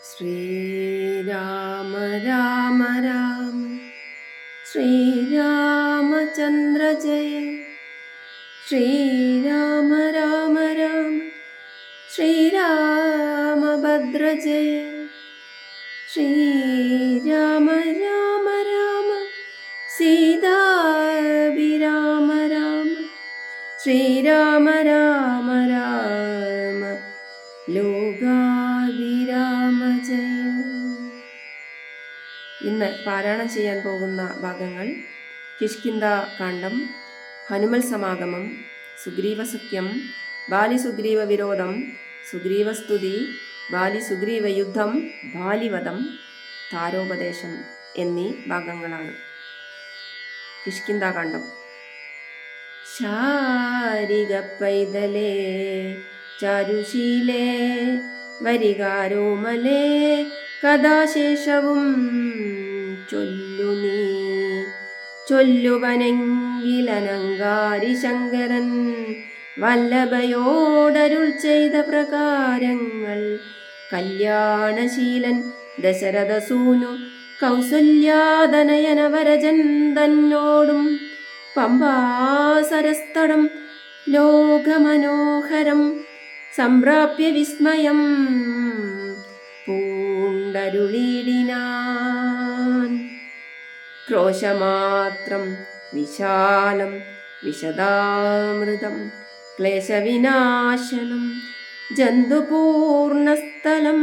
ശ്രീരാമ രാമ രാമ ശ്രീരാമചന്ദ്ര ജയ. ശ്രീരാമ രാമ രാമ ശ്രീരാമഭദ്ര ജയ. ശ്രീരാമ രാമ രാമ സീതാഭിരാമ രാമ. ശ്രീരാമ രാമ രാമ ലോകാഭിരാമ ജയ. ഇന്ന് പാരായണം ചെയ്യാൻ പോകുന്ന ഭാഗങ്ങൾ കിഷ്കിന്ധ കാണ്ഡം, ഹനുമൽ സമാഗമം, സുഗ്രീവസഖ്യം, ബാലി സുഗ്രീവ വിരോധം, സുഗ്രീവസ്തുതി, ബാലി സുഗ്രീവ യുദ്ധം, ബാലിവധം, താരോപദേശം എന്നീ ഭാഗങ്ങളാണ്. കിഷ്കിന്ധ കാണ്ഡം. ശാരിക പൈതലേ ചാരുശീലേ വരികാരോമലേ കഥാശേഷവും ചൊല്ലു നീ. ചൊല്ലുവനെങ്കിലനങ്കാരി ശങ്കരൻ വല്ലഭയോടരുൾ ചെയ്ത പ്രകാരങ്ങൾ. കല്യാണശീലൻ ദശരഥസൂനു കൗസല്യാതനയന വരജൻ തന്നോടും പമ്പാസരസ്തടം ലോകമനോഹരം സംപ്രാപ്യ വിസ്മയം പൂണ്ടരുളിടിനാൻ. ക്രോശമാത്രം വിശാലം വിശദാമൃതം ക്ലേശവിനാശനം ജന്തുപൂർണസ്ഥലം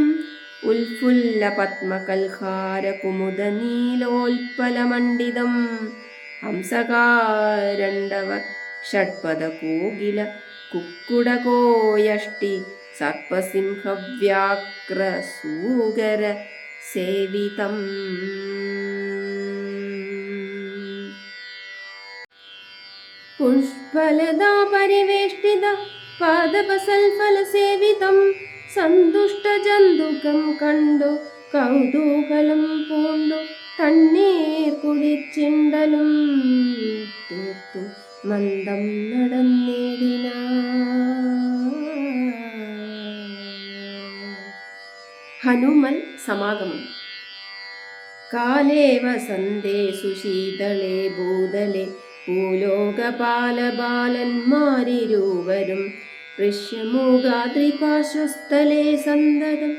ഉൽഫുല്ല പത്മകൽഹാര കുമുദ നീലോൽപലമണ്ഡിതം ഹംസകാരണ്ഡവ ഷഡ്പദ കോകില കുക്കുടകോയഷ്ടി സർപ്പസിംഹവ്യാക്ര സൂകര സേവിതം. പുഷ്പലതാ പരിവേഷ്ടിത പാദപസൽഫല സേവിതം സന്തുഷ്ട ജന്തുകം കണ്ടു കൗതൂഹലം പൂണ്ടു തണ്ണീർ കുടിച്ചിണ്ടലും തീർത്തു മന്ദം നടന്നിടിന. ഹനുമൽ സമാഗമം. കാലേ വസന്തേ സുശീതളേ ഭൂതലേ ഭൂലോകപാലബാലന്മാരിരുവരും ഋഷ്യമൂകാദ്രിപാർശ്വസ്ഥലേ സന്തതം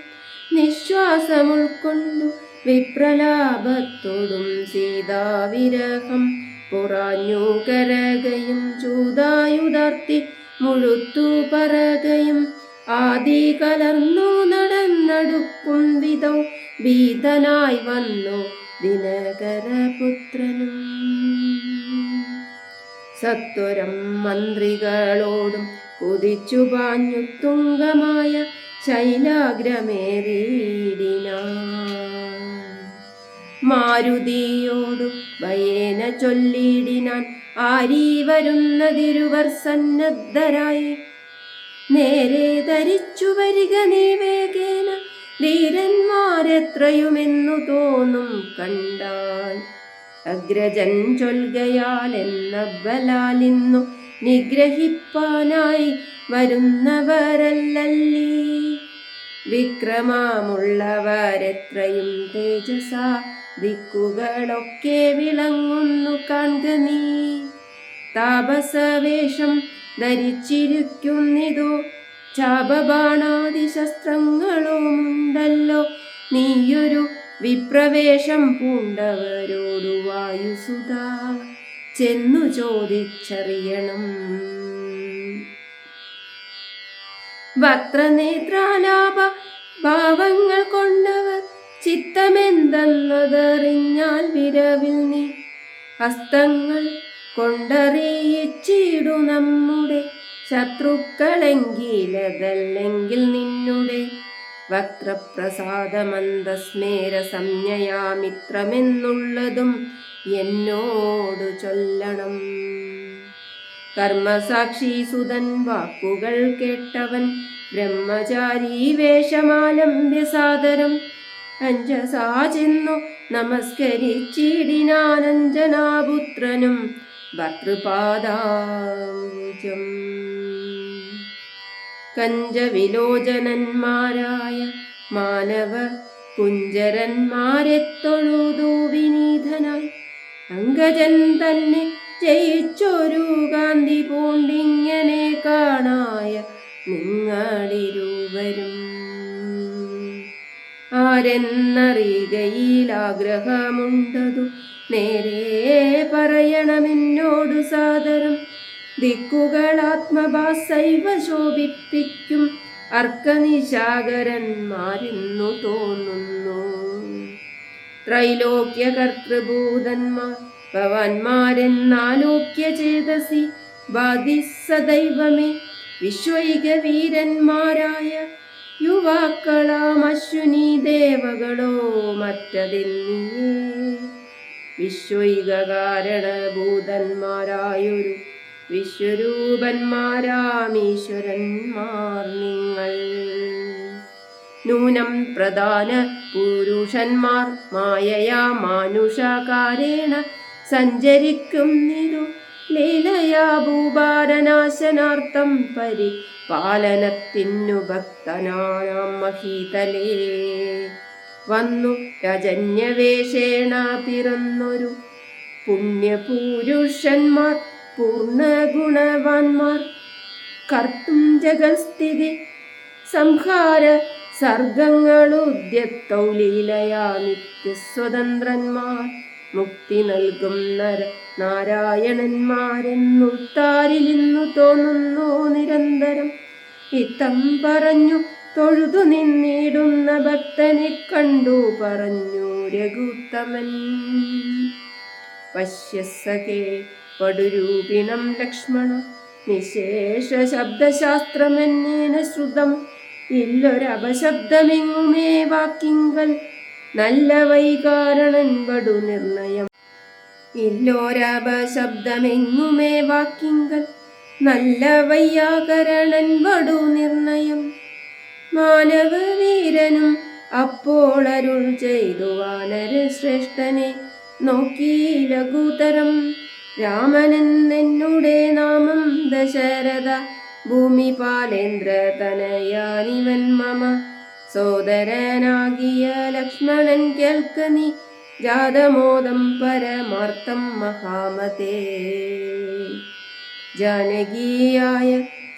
നിശ്വാസമുൾക്കൊണ്ടു വിപ്രലാപത്തോടും സീതാവിരഹം പുറാഞ്ഞു കരകയും ചൂതായുധർത്തി മുഴുത്തു പറകയും ആദി കലർന്നു നടന്നടുക്കും വിധം ഭീതനായി വന്നു ദിനകരപുത്രനും. സത്വരം മന്ത്രികളോടും കുതിച്ചു പാഞ്ഞു തുങ്കമായ ശൈലാഗ്രമേറിയിടിനാൻ. മാരുതിയോടു ഭയേന ചൊല്ലിയിടിനാൻ ആരീ വരുന്നതിരുവർ സന്നദ്ധരായി. നേരെ ധരിച്ചു വരിക നീ വേഗേന ധീരന്മാരെത്രയുമെന്നു തോന്നും കണ്ടാൽ. അഗ്രജൻ ചൊൽകയാൽ എന്ന ബലാലിന്നു നിഗ്രഹിപ്പാനായി വരുന്നവരല്ലല്ലീ. വിക്രമമുള്ളവരെത്രയും തേജസ ദിക്കുകളൊക്കെ വിളങ്ങുന്നു കാൺക നീ. താപസവേഷം ധരിച്ചിരിക്കുന്നിതോ ചാപബാണാദി ശസ്ത്രങ്ങളുമുണ്ടല്ലോ. നീയൊരു വിപ്രവേഷം പൂണ്ടവരോടു വായുസുത ചെന്നു ചോദിച്ചറിയണം. വക്രനേത്രാലാപ ഭാവങ്ങൾ കൊണ്ടവർ ചിത്തമെന്തെന്നതറിഞ്ഞാൽ വിരവിൽ നീ ഹസ്തങ്ങൾ കൊണ്ടറിയിച്ചിടു നമ്മുടെ ശത്രുക്കളെങ്കിലതല്ലെങ്കിൽ നിന്നുടെ വക്രപ്രസാദമന്ദസ്മേര സംജ്ഞയാമിത്രമെന്നുള്ളതും എന്നോടു ചൊല്ലണം. കർമ്മസാക്ഷി സുതൻ വാക്കുകൾ കേട്ടവൻ ബ്രഹ്മചാരി വേഷമാലംബ്യ സാദരം അഞ്ജസാ ചെന്നു നമസ്കരിച്ചിടിനാനഞ്ജനാപുത്രനും ഭർതൃപാദാംബുജം. കഞ്ചവിലോചനന്മാരായ മാനവർ കുഞ്ചരന്മാരെ തൊഴുതു വിനീതനായി അങ്കജൻ തന്നെ ജയിച്ചൊരു കാന്തി പൂണ്ടിങ്ങനെ കാണായ നിങ്ങളിരുവരും ആരെന്നറിയുകയിൽ ആഗ്രഹമുണ്ടതു നേരെ പറയണമെന്നോടു സാദരം ദിക്കുകളാത്മഭാസൈവ ശോഭിപ്പിക്കും അർക്കനിശാകരന്മാരെന്നു തോന്നുന്നു. ത്രൈലോക്യ കർത്തൃഭൂതന്മാർ ഭവാന്മാരെന്നാലോക്യ ചേതസി ബാധിസദൈവമേ വിശ്വൈക വീരന്മാരായ യുവാക്കളാം അശ്വിനി ദേവകളോ മറ്റതെന്നിയേ വിശ്വൈക കാരണഭൂതന്മാരായൊരു വിശ്വരൂപന്മാരാമീശ്വരന്മാർ നിങ്ങൾ. നൂനം പ്രധാന പുരുഷന്മാർ മായയാ മാനുഷാകാരേണ സഞ്ചരിക്കുന്നിതു ലീലയാ ഭൂഭാരനാശനാർത്ഥം പരിപാലനത്തിനു ഭക്തനാം മഹീതലേ വന്നു രജന്യവേഷേണ പിറന്നൊരു പുണ്യപുരുഷന്മാർ പൂർണ്ണഗുണവാന്മാർ കർത്തും ജഗൽസ്ഥിതി സംഹാര സർഗങ്ങളുദ്യത്തൗ ലീലയാ നിത്യസ്വതന്ത്രന്മാർ മുക്തി നൽകും നാരായണന്മാരെന്നുൾത്താരിലിന്നു തോന്നുന്നു നിരന്തരം. ഇത്തം പറഞ്ഞു തൊഴുതു നിന്നിടുന്ന ഭക്തനെ കണ്ടു പറഞ്ഞു രഘുത്തമൻ. പശ്യസഖേ പടുരൂപിണം ലക്ഷ്മണ നിശേഷ ശബ്ദശാസ്ത്രമെന്നേന ശ്രുതം ഇല്ലൊരപശബ്ദമെങ്ങുമേ വാക്കിങ്കൽ നല്ല വൈകാരണൻ വടു നിർണയം. ഇല്ലൊരപശബ്ദമെങ്ങുമേ വാക്കിങ്കൽ നല്ല വൈയാകരണൻ വടു നിർണയം. മാനവവീരനും അപ്പോൾ അരുൾ ചെയ്തു വാനര ശ്രേഷ്ഠനെ നോക്കി ലഘുതരം. രാമനെന്നെന്നുടെ നാമം ദശരഥ ഭൂമിപാലേന്ദ്ര തനയാനിവൻ മമ സോദരനാകിയ ലക്ഷ്മണൻ കേൾക്ക നീ ജാതമോദം പരമാർത്ഥം മഹാമതേ. ജാനകിയായ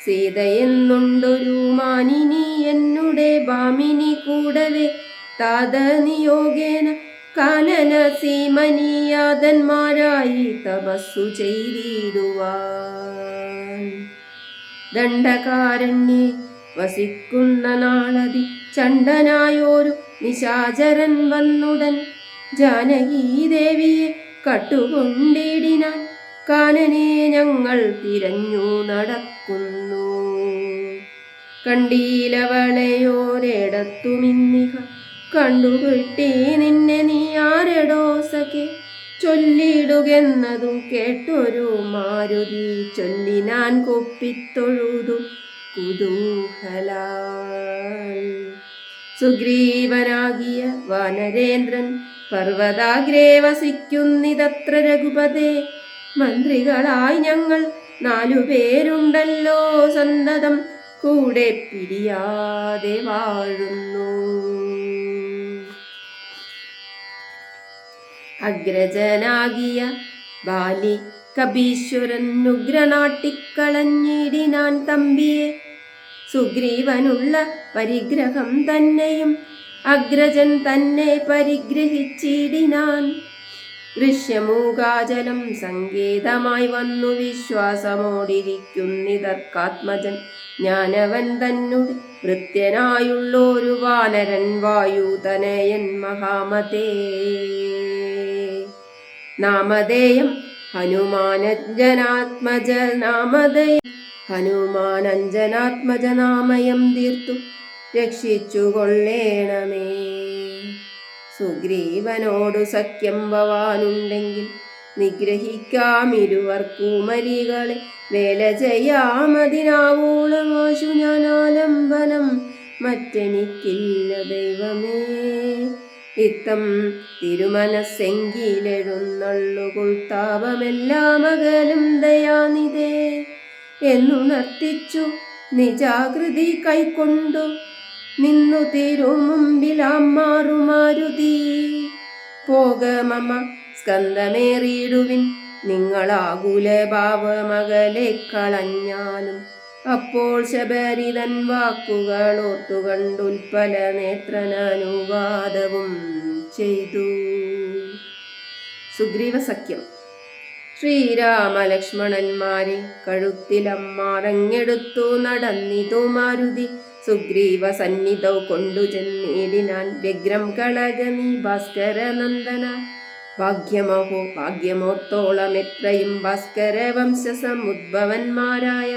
സീതയെന്നുണ്ടൊരു മാനിനി എന്നുടെ ഭാമിനി കൂടവേ താതനിയോഗേന കാനന സീമനീയാതന്മാരായി തപസ്സു ചെയ്തിടുവാൻ. ദണ്ഡകാരണ്യേ വസിക്കുന്ന നാളതി ചണ്ഡനായോരു നിശാചരൻ വന്നുടൻ ജാനകീ ദേവിയെ കട്ടുകൊണ്ടിടിനാൻ. കാനനെ ഞങ്ങൾ തിരഞ്ഞു നടക്കുന്നു കണ്ടീലവളയോരിടത്തുമിന്നിഹ കണ്ടുകിട്ടി നിന്നെ നീ ആരെടോ സഖേ ചൊല്ലിടുകെന്നതും കേട്ടൊരു മാരുതി ചൊല്ലിനാൻ കൊപ്പിത്തൊഴുതു കുതൂഹലാൽ. സുഗ്രീവനാകിയ വാനരേന്ദ്രൻ പർവ്വതാഗ്രേ വസിക്കുന്നിതത്ര രഘുപതേ. മന്ത്രികളായി ഞങ്ങൾ 4 പേരുണ്ടല്ലോ സന്തതം കൂടെ പിരിയാതെ വാഴുന്നു. അഗ്രജനാകിയ ബാലി കപീശ്വരൻ ഉഗ്രനാട്ടിക്കളഞ്ഞിടിനാൻ തമ്പിയെ. സുഗ്രീവനുള്ള പരിഗ്രഹം തന്നെയും അഗ്രജൻ തന്നെ പരിഗ്രഹിച്ചിടിനാൻ. ദൃശ്യമൂകാചലം സങ്കേതമായി വന്നു വിശ്വാസമോടിരിക്കുന്നിതർക്കാത്മജൻ ഞാനവൻ തന്നുടെ വൃത്യനായുള്ളൊരു വാനരൻ വായുതനയൻ മഹാമതേ. നാമധേയം ഹനുമാനഞ്ജനാത്മജ നാമധേയം ഹനുമാനഞ്ജനാത്മജ നാമയം തീർത്തു രക്ഷിച്ചു കൊള്ളേണമേ. സുഗ്രീവനോടു സഖ്യം ഭവാനുണ്ടെങ്കിൽ നിഗ്രഹിക്കാമിരുവർക്കുമരികളെ വേല ചെയ്യാമതിനാവോളമാശു ഞാനാലംബനം മറ്റെനിക്കില്ല ദൈവമേ. ഇത്തം തിരുമനസ്സെങ്കിലെഴുന്നള്ളുകൊൾത്താപമെല്ലാം അകലും ദയാനിധേ എന്നുണർത്തിച്ചു നിജാകൃതി കൈക്കൊണ്ടു നിന്നു തിരുമുമ്പിലാം മാറുമാ പോക മമ സ്കന്ധമേറിയിടുവിൻ, നിങ്ങളാകുലഭാവമകലെ കളഞ്ഞാലും. അപ്പോൾ ശബരിതൻ വാക്കുകൾ ഓർത്തുകണ്ടുൽപ്പല നേത്രനനുവാദവും ചെയ്തു. സുഗ്രീവസഖ്യം. ശ്രീരാമലക്ഷ്മണന്മാരെ കഴുത്തിലമ്മാറങ്ങെടുത്തു നടന്നിതു മാരുതി. സുഗ്രീവ സന്നിധൗ കൊണ്ടു ചെന്നിടിനാൻ വ്യഗ്രം കളകനീ ഭാസ്കര നന്ദന. ഭാഗ്യമഹോ ഭാഗ്യമോർത്തോളം എത്രയും ഭാസ്കര വംശസമുദ്ഭവന്മാരായ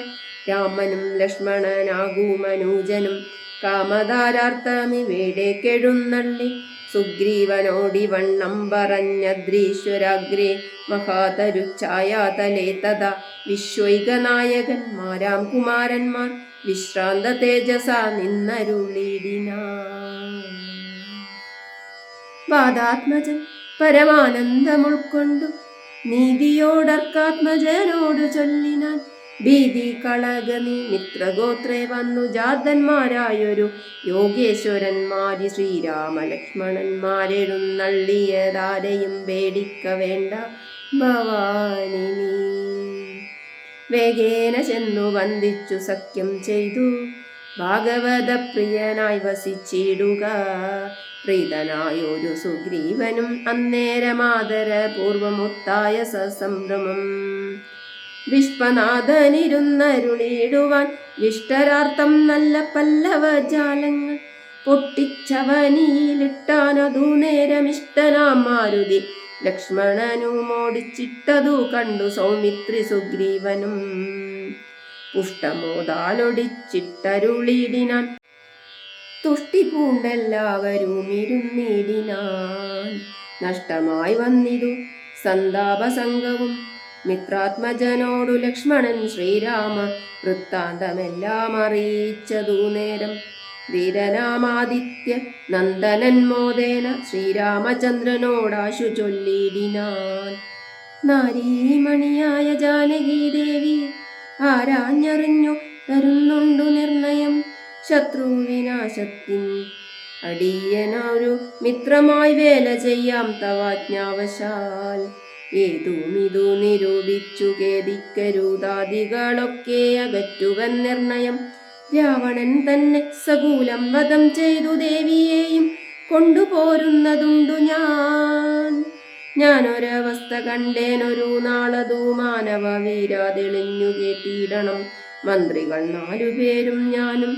രാമനും ലക്ഷ്മണനാകൂമനൂജനും കാമധാരാർത്ഥമിവേടേക്കെഴുന്നള്ളി. സുഗ്രീവനോടിവണ്ണം പറഞ്ഞദ്രീശ്വരാഗ്രേ മഹാതരുച്ഛായാതലേ തഥാ വിശ്വൈകനായകന്മാരാം കുമാരന്മാർ വിശ്രാന്ത തേജസ നിന്നരുളിടിനാൻ. വാദാത്മജൻ പരമാനന്ദമുൾക്കൊണ്ടു നീതിയോടർക്കാത്മജനോടു ചൊല്ലിനാൻ. ഭീതി കളകനീ മിത്രഗോത്രേ വന്നു ജാതന്മാരായൊരു യോഗേശ്വരന്മാരി ശ്രീരാമലക്ഷ്മണന്മാരെഴുന്നള്ളിയതാരെയും പേടിക്ക വേണ്ട ഭവാനി നീ. വേഗേന ചെന്നു വന്ദിച്ചു സഖ്യം ചെയ്തു ഭാഗവത പ്രിയനായി വസിച്ചിടുക. പ്രീതനായൊരു സുഗ്രീവനും അന്നേരമാദര പൂർവമുത്തായ സസംഭ്രമം. വിശ്വനാഥനിരുന്നരുളിടുവാൻ വിഷ്ടരാർത്ഥം നല്ല പല്ലവജാലങ്ങൾ പൊട്ടിച്ചവനിയിലിട്ടാനതു നേരമിഷ്ടനാം മാരുതി ലക്ഷ്മണനുമോടിച്ചിട്ടതു കണ്ടു സൗമിത്രി സുഗ്രീവനും പുഷ്ടമോദാലൊടിച്ചിട്ടരുളിടിനാൻ. തുഷ്ടി പൂണ്ടെല്ലാവരും ഇരുന്നിടിനാൻ. നഷ്ടമായി വന്നിതു സന്താപസംഗവും മിത്രാത്മജനോടു ലക്ഷ്മണൻ ശ്രീരാമ വൃത്താന്തമെല്ലാം അറിയിച്ചതു നേരം. ധീരനാമാദിത്യ നന്ദനൻ മോദേന ശ്രീരാമചന്ദ്രനോടാശു ചൊല്ലിടിനാൻ. നാരീമണിയായ ജാനകീദേവി ആരാഞ്ഞറിഞ്ഞു തരുന്നുണ്ടു നിർണയം. ശത്രുവിനാശത്തിൻ അടിയനൊരു മിത്രമായി വേല ചെയ്യാം തവാജ്ഞാവശാൽ. ഏതുമിതു നിരൂപിച്ചു ഖേദിക്കരുതാദികളൊക്കെ അകറ്റുവൻ നിർണയം. രാവണൻ തന്നെ സകൂലം വധം ചെയ്തു ദേവിയെയും കൊണ്ടുപോരുന്നതുണ്ടു ഞാനൊരവസ്ഥ കണ്ടേനൊരു നാളതു മാനവ വീരാതെളിഞ്ഞു കേട്ടിടണം. മന്ത്രികൾ 4 പേരും ഞാനും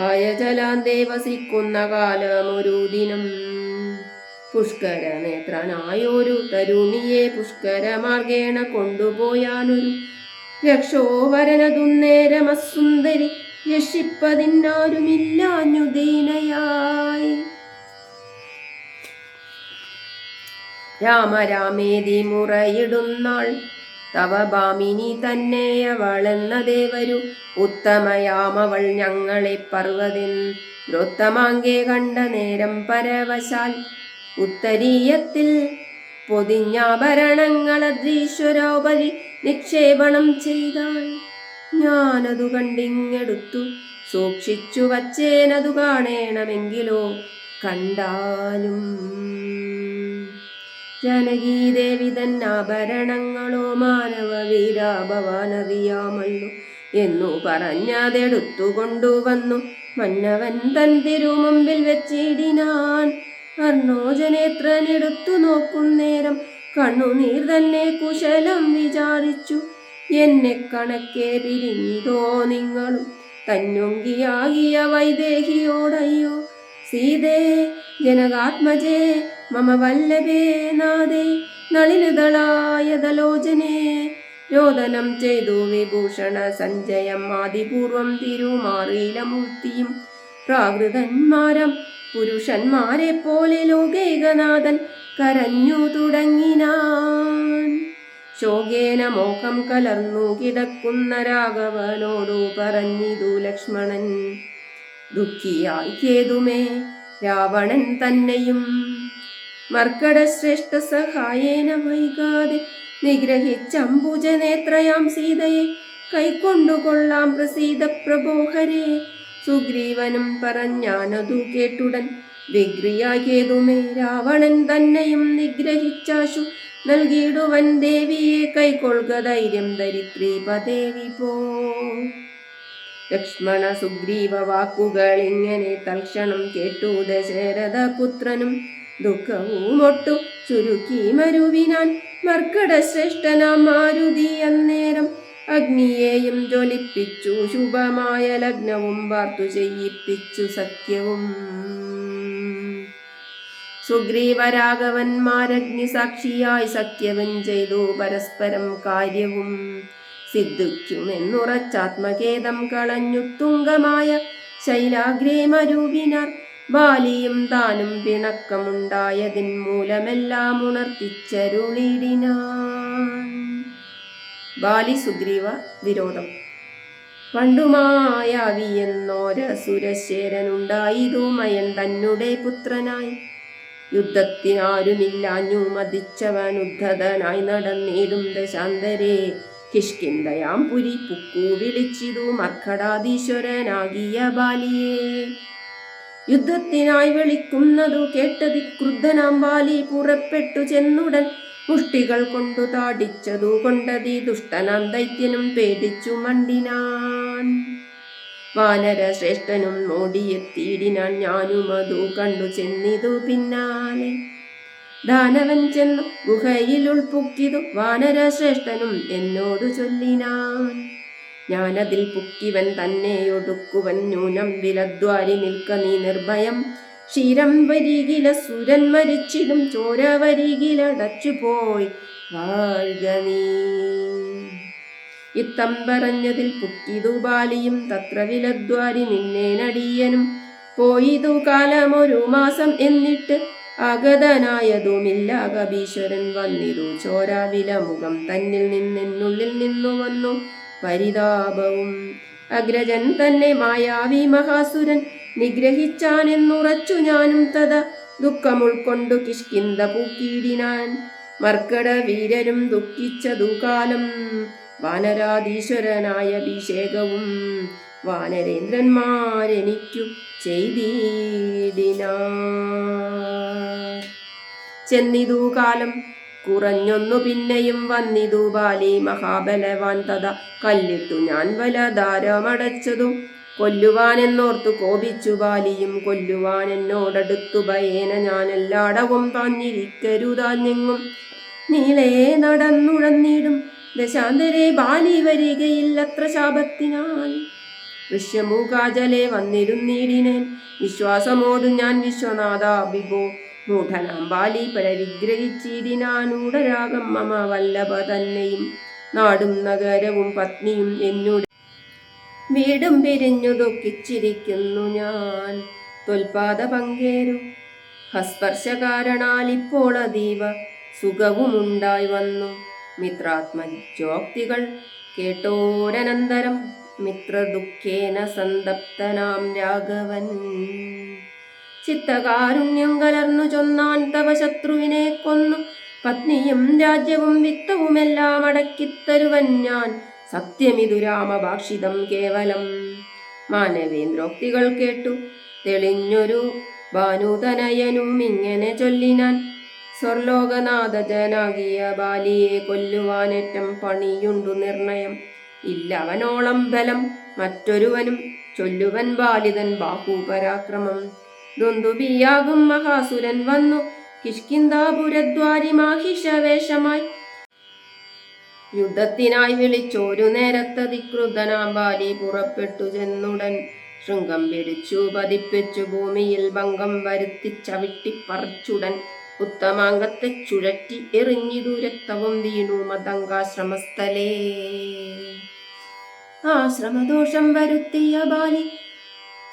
ആയ ജലാന്തേ വസിക്കുന്ന കാലമൊരു ദിനം. പുഷ്കര നേത്രനായൊരു തരുണിയെ പുഷ്കരമാർഗേണ കൊണ്ടുപോയാനൊരു രക്ഷോവരനതുന്നേരമസുന്ദരി രക്ഷിപ്പതിനാരുമില്ലാഞ്ഞു ദീനയായി. രാമരാമേതി മുറയിടുന്നാൾ തവ ഭാമിനി തന്നെയവളെന്ന ദേവരു. ഉത്തമയാമവൾ ഞങ്ങളെ പർവ്വതേന്ദ്രോത്തമാങ്കെ കണ്ട നേരം പരവശാൽ. ഉത്തരീയത്തിൽ പൊതിഞ്ഞാഭരണങ്ങളദ്രീശ്വരോപരി നിക്ഷേപണം ചെയ്താൾ. ഞാനതു കണ്ടിങ്ങെടുത്തു സൂക്ഷിച്ചു വച്ചേനതു കാണേണമെങ്കിലോ കണ്ടാലും. ജാനകീദേവി തന്നാഭരണങ്ങളോ മാനവ വീരാഭവാനറിയാമല്ലോ എന്നു പറഞ്ഞതെടുത്തു കൊണ്ടുവന്നു മന്നവൻ തൻ തിരുമുമ്പിൽ വെച്ചിടിനാൻ. അർണോജനേത്രനെടുത്തു നോക്കുന്നേരം കണ്ണുനീർ തന്നെ കുശലം വിചാരിച്ചു. എന്നെ കണക്കെ പിരിഞ്ഞിതോ നിങ്ങളും തന്നുങ്കിയാകിയ വൈദേഹിയോടയ്യോ. സീതേ ജനകാത്മജേ മമ വല്ലഭേ നാദേ നളിനദളായതലോചനേ. രോദനം ചെയ്തു വിഭൂഷണ സഞ്ജയം ആദിപൂർവം തിരുമാറിയിലമൂർത്തിയും. പ്രാകൃതന്മാരം പുരുഷന്മാരെ പോലെ ലോകൈകനാഥൻ കരഞ്ഞു തുടങ്ങിനാൻ. ശോകേന മോഹം കലർന്നു കിടക്കുന്ന രാഘവനോടു പറഞ്ഞിതു ലക്ഷ്മണൻ. ദുഃഖിയായി കേതുമേ രാവണൻ തന്നെയും മർക്കടശ്രേഷ്ഠ സഹായേന വൈകാതെ നിഗ്രഹിച്ചംബുജനേത്രയാം സീതയെ കൈക്കൊണ്ടുകൊള്ളാം പ്രസീത പ്രഭോഹരേ. സുഗ്രീവനും പറഞ്ഞാനതു കേട്ടുടൻ വിഗ്രിയാകേതുമേ രാവണൻ തന്നെയും നിഗ്രഹിച്ചാശു നൽകിയിടുവൻ ദേവിയെ കൈക്കൊള്ളുക ധൈര്യം ധരിത്രീപദേ വിഭോ. ലക്ഷ്മണ സുഗ്രീവ വാക്കുകൾ ഇങ്ങനെ തൽക്ഷണം കേട്ടു ദശരഥ പുത്രനും ദുഃഖവുമൊട്ടു ചുരുക്കി മരുവിനാൻ. മർക്കട ശ്രേഷ്ഠനാം മാരുതി അന്നേരം അഗ്നിയെയും ജ്വലിപ്പിച്ചു ശുഭമായ ലഗ്നവും വാർത്തു ചെയ്യിപ്പിച്ചു സഖ്യവും. സുഗ്രീവരാഘവന്മാരഗ്നി സാക്ഷിയായി സഖ്യവും ചെയ്തു പരസ്പരം കാര്യവും. സിദ്ധിക്കുമെന്നുറച്ചാത്മഖേദം കളഞ്ഞു തുങ്കമായ ശൈലാഗ്രേ മരുവിനാർ. ബാലിയും താനും പിണക്കമുണ്ടായതിൻ മൂലമെല്ലാം ഉണർത്തിച്ചരുളിടിനാൻ. ബാലി സുഗ്രീവ വിരോധം. പണ്ടുമായാവി എന്നോരസുരശേരനുണ്ടായിതു മയൻ തന്നെ പുത്രനായി. യുദ്ധത്തിനാരുമില്ലാഞ്ഞു മതിച്ചവൻ ഉദ്ധതനായി നടന്നിടും ദശാന്തരേ. കിഷ്കിന്ധയാം പുരി പുക്കു വിളിച്ചിതു മർക്കടാധീശ്വരനാകിയ ബാലിയെ. യുദ്ധത്തിനായി വിളിക്കുന്നതു കേട്ടതി ക്രുദ്ധനാം ബാലി പുറപ്പെട്ടു ചെന്നുടൻ മുഷ്ടികൾ കൊണ്ടു താടിച്ചതു കൊണ്ടതി ദുഷ്ടനാം ദൈത്യനും പേടിച്ചു മണ്ടിനാൻ. വാനര ശ്രേഷ്ഠനും ഓടിയെത്തിയിടിനാൻ. ഞാനും അതു കണ്ടു ചെന്നിതു പിന്നാലെ. ദാനവൻ ചെന്നു ഗുഹയിൽ ഉൾപുക്കിതു വാനര ശ്രേഷ്ഠനും എന്നോടു ചൊല്ലിനാൻ. ഞാനതിൽ പുക്കിവൻ തന്നെ ഒടുക്കുവൻ ന്യൂനം വിലദ്വാരി നിൽക്ക നീ നിർഭയം. ക്ഷീരം വരികില സുരൻ മരിച്ചിടും ചോര വരികിലടച്ചു പോയി വാഴ്ക നീ. ഇത്തം പറഞ്ഞതിൽ പുക്കിതു ബാലിയും തത്ര വിലദ്വാരി നിന്നേനടിയനും. പോയിതു കാലമൊരു മാസം എന്നിട്ട് ആഗതനായതുമില്ല കപീശ്വരൻ വന്നിതു ചോരാവിലമുഖം തന്നിൽ നിന്നെന്നുള്ളിൽ നിന്നു വന്നു പരിതാപവും. അഗ്രജൻ തന്നെ മായാവി മഹാസുരൻ നിഗ്രഹിച്ചാനെന്നുറച്ചു ഞാനും തഥാ ദുഃഖം ഉൾക്കൊണ്ടു കിഷ്കിന്ധ പൂക്കിയിടിനാൻ. മർക്കട വീരരും ദുഃഖിച്ചതു കാലം വാനരാധീശ്വരനായ അഭിഷേകവും വാനരേന്ദ്രന്മാരെനിക്കു ചെയ്തിടിനാർ. ചെന്നിതു കാലം കുറഞ്ഞൊന്നു പിന്നെയും വന്നിതു ബാലി മഹാബലവാൻ തഥാ കല്ലിട്ടു ഞാൻ വലധാരമടച്ചതും. കൊല്ലുവാനെന്നോർത്തു കോപിച്ചു ബാലിയും കൊല്ലുവാൻ എന്നോടടുത്തു ഭയേന ഞാനെല്ലാടവും താഞ്ഞിരിക്കരുതാഞ്ഞെങ്ങും നീളേ നടന്നുഴന്നിടും ദശാന്തരെ ബാലി വരികയില്ലത്ര ശാപത്തിനാൽ. ഋഷ്യമൂകാജലെ വന്നിരുന്നിടിനേൻ വിശ്വാസമോടു ഞാൻ വിശ്വനാഥ വിഭോ. മൂഢനാം ബാലി പരിഗ്രഹിച്ചിടിനാനൂഢരാഗം മമ വല്ലഭ തന്നെയും. നാടും നഗരവും പത്നിയും എന്നോട് വീടും പിരിഞ്ഞു ദുഃഖിച്ചിരിക്കുന്നു ഞാൻ. തൊൽപാദ പങ്കേരു ഹസ്പർശ കാരണാൽ ഇപ്പോൾ അതീവ സുഖവുമുണ്ടായി വന്നു. മിത്രാത്മജോക്തികൾ കേട്ടോരനന്തരം മിത്രദുഃഖേന സന്തപ്തനാം രാഘവൻ. ചിത്തകാരുണ്യം കലർന്നു ചൊന്നാൻ തവ ശത്രുവിനെ കൊന്നു പത്നിയും രാജ്യവും വിത്തവുമെല്ലാം അടക്കിത്തരുവൻ ഞാൻ. സത്യമിതു രാമഭാഷിതം കേവലം. മാനവേന്ദ്രോക്തികൾ കേട്ടു തെളിഞ്ഞൊരു ഭാനുതനയനും ഇങ്ങനെ ചൊല്ലിനാൻ. സ്വർലോകനാഥജനാകിയ ബാലിയെ കൊല്ലുവാനേറ്റം പണിയുണ്ടു നിർണയം. ഇല്ലവനോളം ബലം മറ്റൊരുവനും ചൊല്ലുവൻ ബാലിതൻ ബാഹുപരാക്രമം. ദുന്ദുബിയാകും മഹാസുരൻ വന്നു കിഷ്കിന്ധാപുരദ്വാരി മാഹിഷവേഷമായി. യുദ്ധത്തിനായി വിളിച്ചോരു നേരത്തതിക്രുദ്ധനാം ബാലി പുറപ്പെട്ടു ചെന്നുടൻ ശൃംഗം പിടിച്ചു പതിപ്പിച്ചു ഭൂമിയിൽ ഭംഗം വരുത്തിച്ചവിട്ടിപ്പറിച്ചുടൻ ഉത്തമാംഗത്തെ ചുഴറ്റി എറിഞ്ഞിതു രക്തവും വീണു മതങ്കാശ്രമസ്ഥലേ. ആശ്രമദോഷം വരുത്തിയ ബാലി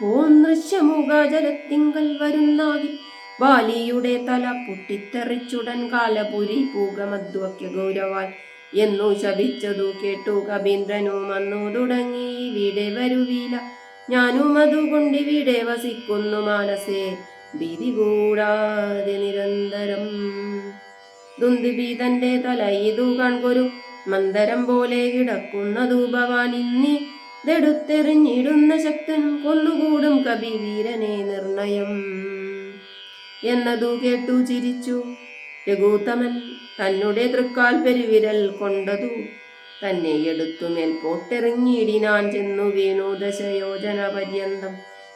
പോന്നൃശ്യമൂകാജലത്തിങ്കൽ വരുന്നാകി. ബാലിയുടെ തല പൊട്ടിത്തെറിച്ചുടൻ കാലപുരി പൂകമദ്വക്യ ഗൗരവാൽ എന്നു ശപിച്ചതു കേട്ടു കപീന്ദ്രനും അന്നു തുടങ്ങി ഇവിടെ വരുവീല. ഞാനും അതുകൊണ്ടിവിടെ വസിക്കുന്നു മാനസേ ഭീതി കൂടാതെ നിരന്തരം. ദുന്ദുബി തന്റെ തല ഇതു കാൺകൊരു മന്ദരം പോലെ കിടക്കുന്നതു ഭവാൻ. ഇന്നിതെടുത്തെറിഞ്ഞിടുന്ന ശക്തനും കൊന്നുകൂടും കപി വീരനെ നിർണയം. എന്നതു കേട്ടു ചിരിച്ചു. രഘുത്തമൻ തന്നെ തൃക്കാൽ പെരുവിരൽ കൊണ്ടതു തന്നെ എടുത്തു മേൽപോട്ടെറിഞ്ഞിടിനാൻ. ചെന്നു വീണു ദശയോജന പര്യന്തം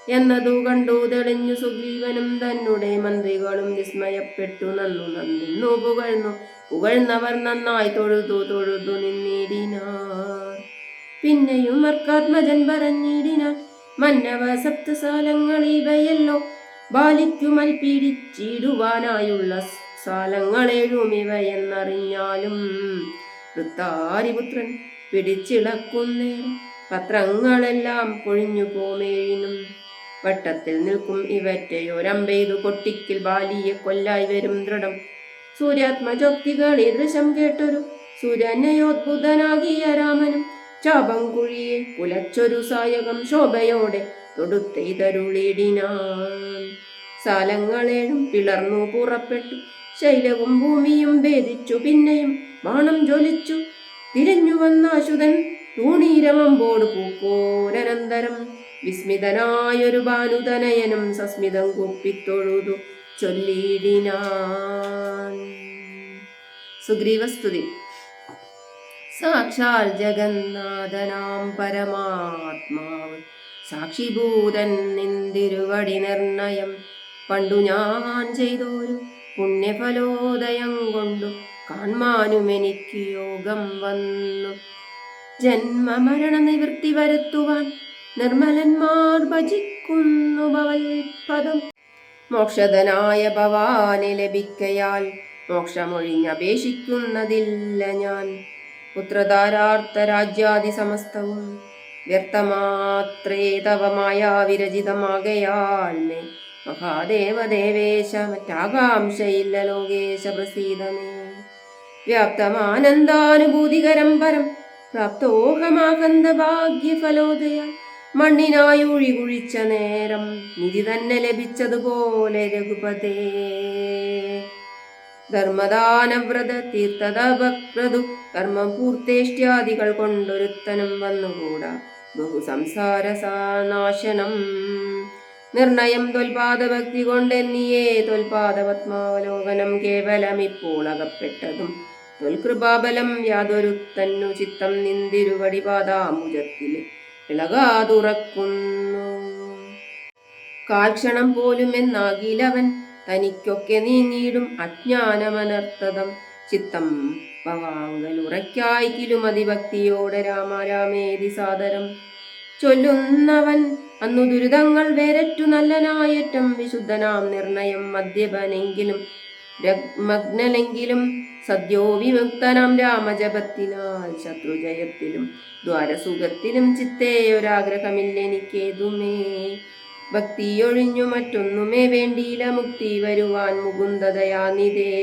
എന്നതു കണ്ടു തെളിഞ്ഞു സുഗ്രീവനും തന്നെ മന്ത്രികളും വിസ്മയപ്പെട്ടു നിന്നു പുകഴ്ന്നവർ നന്നായി തൊഴുതു നിന്നിടിനാർ. പിന്നെയും അർക്കാത്മജൻ പറഞ്ഞിടിനാൻ, മന്നവ സപ്തസാലങ്ങൾ ഇവയല്ലോ ബാലിക്കു മൽപ്പിടിച്ചിടുവാനായുള്ള സാലങ്ങളേഴും ഇവയെന്നറിഞ്ഞാലും വൃത്താരിപുത്രൻ പിടിച്ചിളക്കുന്നേരം പത്രങ്ങളെല്ലാം കൊഴിഞ്ഞു പോമേഴിനും വട്ടത്തിൽ നിൽക്കും ഇവറ്റയോരമ്പെയ്തു കൊട്ടിക്കിൽ ബാലിയെ കൊല്ലായി വരും ദൃഢം. സൂര്യാത്മജോക്തികളെ ദൃശം കേട്ടൊരു സൂര്യനയോദ്ഭുതനാകിയ രാമനും ചാപം കുഴിയെ കുലച്ചൊരു സായകം ശോഭയോടെ തൊടുത്തെയ്തരുളിടിനാൻ. സാലങ്ങളേഴും പിളർന്നു പുറപ്പെട്ടു ശൈലവും ഭൂമിയും ഭേദിച്ചു. പിന്നെയും ബാണം ജ്വലിച്ചു തിരിഞ്ഞു വന്നാശുതൻ തൂണീരമമ്പോട് പൂക്കോരനന്തരം വിസ്മിതനായൊരു ഭാനുതനയനും സസ്മിതം കുപ്പിത്തൊഴുതു ചൊല്ലിടിനാൻ. സുഗ്രീവസ്തുതി. സാക്ഷാൽ ജഗന്നാഥനാം പരമാത്മാവ് സാക്ഷിഭൂതൻ നിന്തിരുവടി നിർണയം പണ്ടു ഞാൻ ചെയ്തോരു പുണ്യഫലോദയം കൊണ്ടു കാൺമാനും എനിക്ക് യോഗം വന്നു. ജന്മമരണ നിവൃത്തി വരുത്തുവാൻ നിർമ്മലന്മാർ ഭജിക്കുന്നു ഭവൽപദം. മോക്ഷധനായ ഭവാനെ ലഭിക്കയാൽ മോക്ഷമൊഴിഞ്ഞപേക്ഷിക്കുന്നതില്ല ഞാൻ. പുത്രധാരാർത്ഥ രാജ്യാദി സമസ്തവും വ്യർത്ഥമാത്രേ തവ മായാവിരചിതമാകയാൽ മേ മഹാദേവദേവേശ മറ്റാകാംക്ഷയില്ല ലോകേശ പ്രസീദമേ. വ്യാപ്തമാനന്ദാനുഭൂതികരം പരം പ്രാപ്തോഹമാകന്ത ഭാഗ്യഫലോദയാൽ മണ്ണിനായൂഴി കുഴിച്ച നേരം നിധി തന്നെ ലഭിച്ചതുപോലെ രഘുപതേ. ധർമ്മദാനവ്രത തീർത്ഥതപക്രതു കർമ്മം പൂർത്തേഷ്ട്യാദികൾ കൊണ്ടൊരുത്തനും വന്നുകൂടാ ബഹു സംസാരനാശനം. നിർണയം തൊൽപാദഭക്തി കൊണ്ടെന്നിയേ തൊൽപാദപത്മാവലോകനം കേവലം ഇപ്പോൾ അകപ്പെട്ടതും തൊൽകൃപാബലം യാതൊരുത്തന്നു ചിത്തം നിന്തിരുവടി പാദാമുജത്തിൽ ഇളകാതുറക്കുന്നു. കാൽക്ഷണം പോലും എന്നാകിലവൻ തനിക്കൊക്കെ നീങ്ങിയിടും അജ്ഞാനമനർത്ഥതം ചിത്തം ഭവാങ്കലുറയ്ക്കായി കിലുമതിഭക്തിയോടെ രാമരാമേതി സാദരം ചൊല്ലുന്നവൻ അന്നു ദുരിതങ്ങൾ വേരറ്റു നല്ലനായറ്റം വിശുദ്ധനാം നിർണയം മദ്യപനെങ്കിലും മഗ്നനെങ്കിലും സദ്യോ വിമുക്തനാം രാമജപത്തിനാൽ ശത്രുജയത്തിലും ദ്വാരസുഖത്തിലും ചിത്തേ ഒരാഗ്രഹമില്ലെനിക്കേതുമേ. ഭക്തിയൊഴിഞ്ഞു മറ്റൊന്നുമേ വേണ്ടിയില്ല മുക്തി വരുവാൻ മുകുന്ദദയാനിധേ.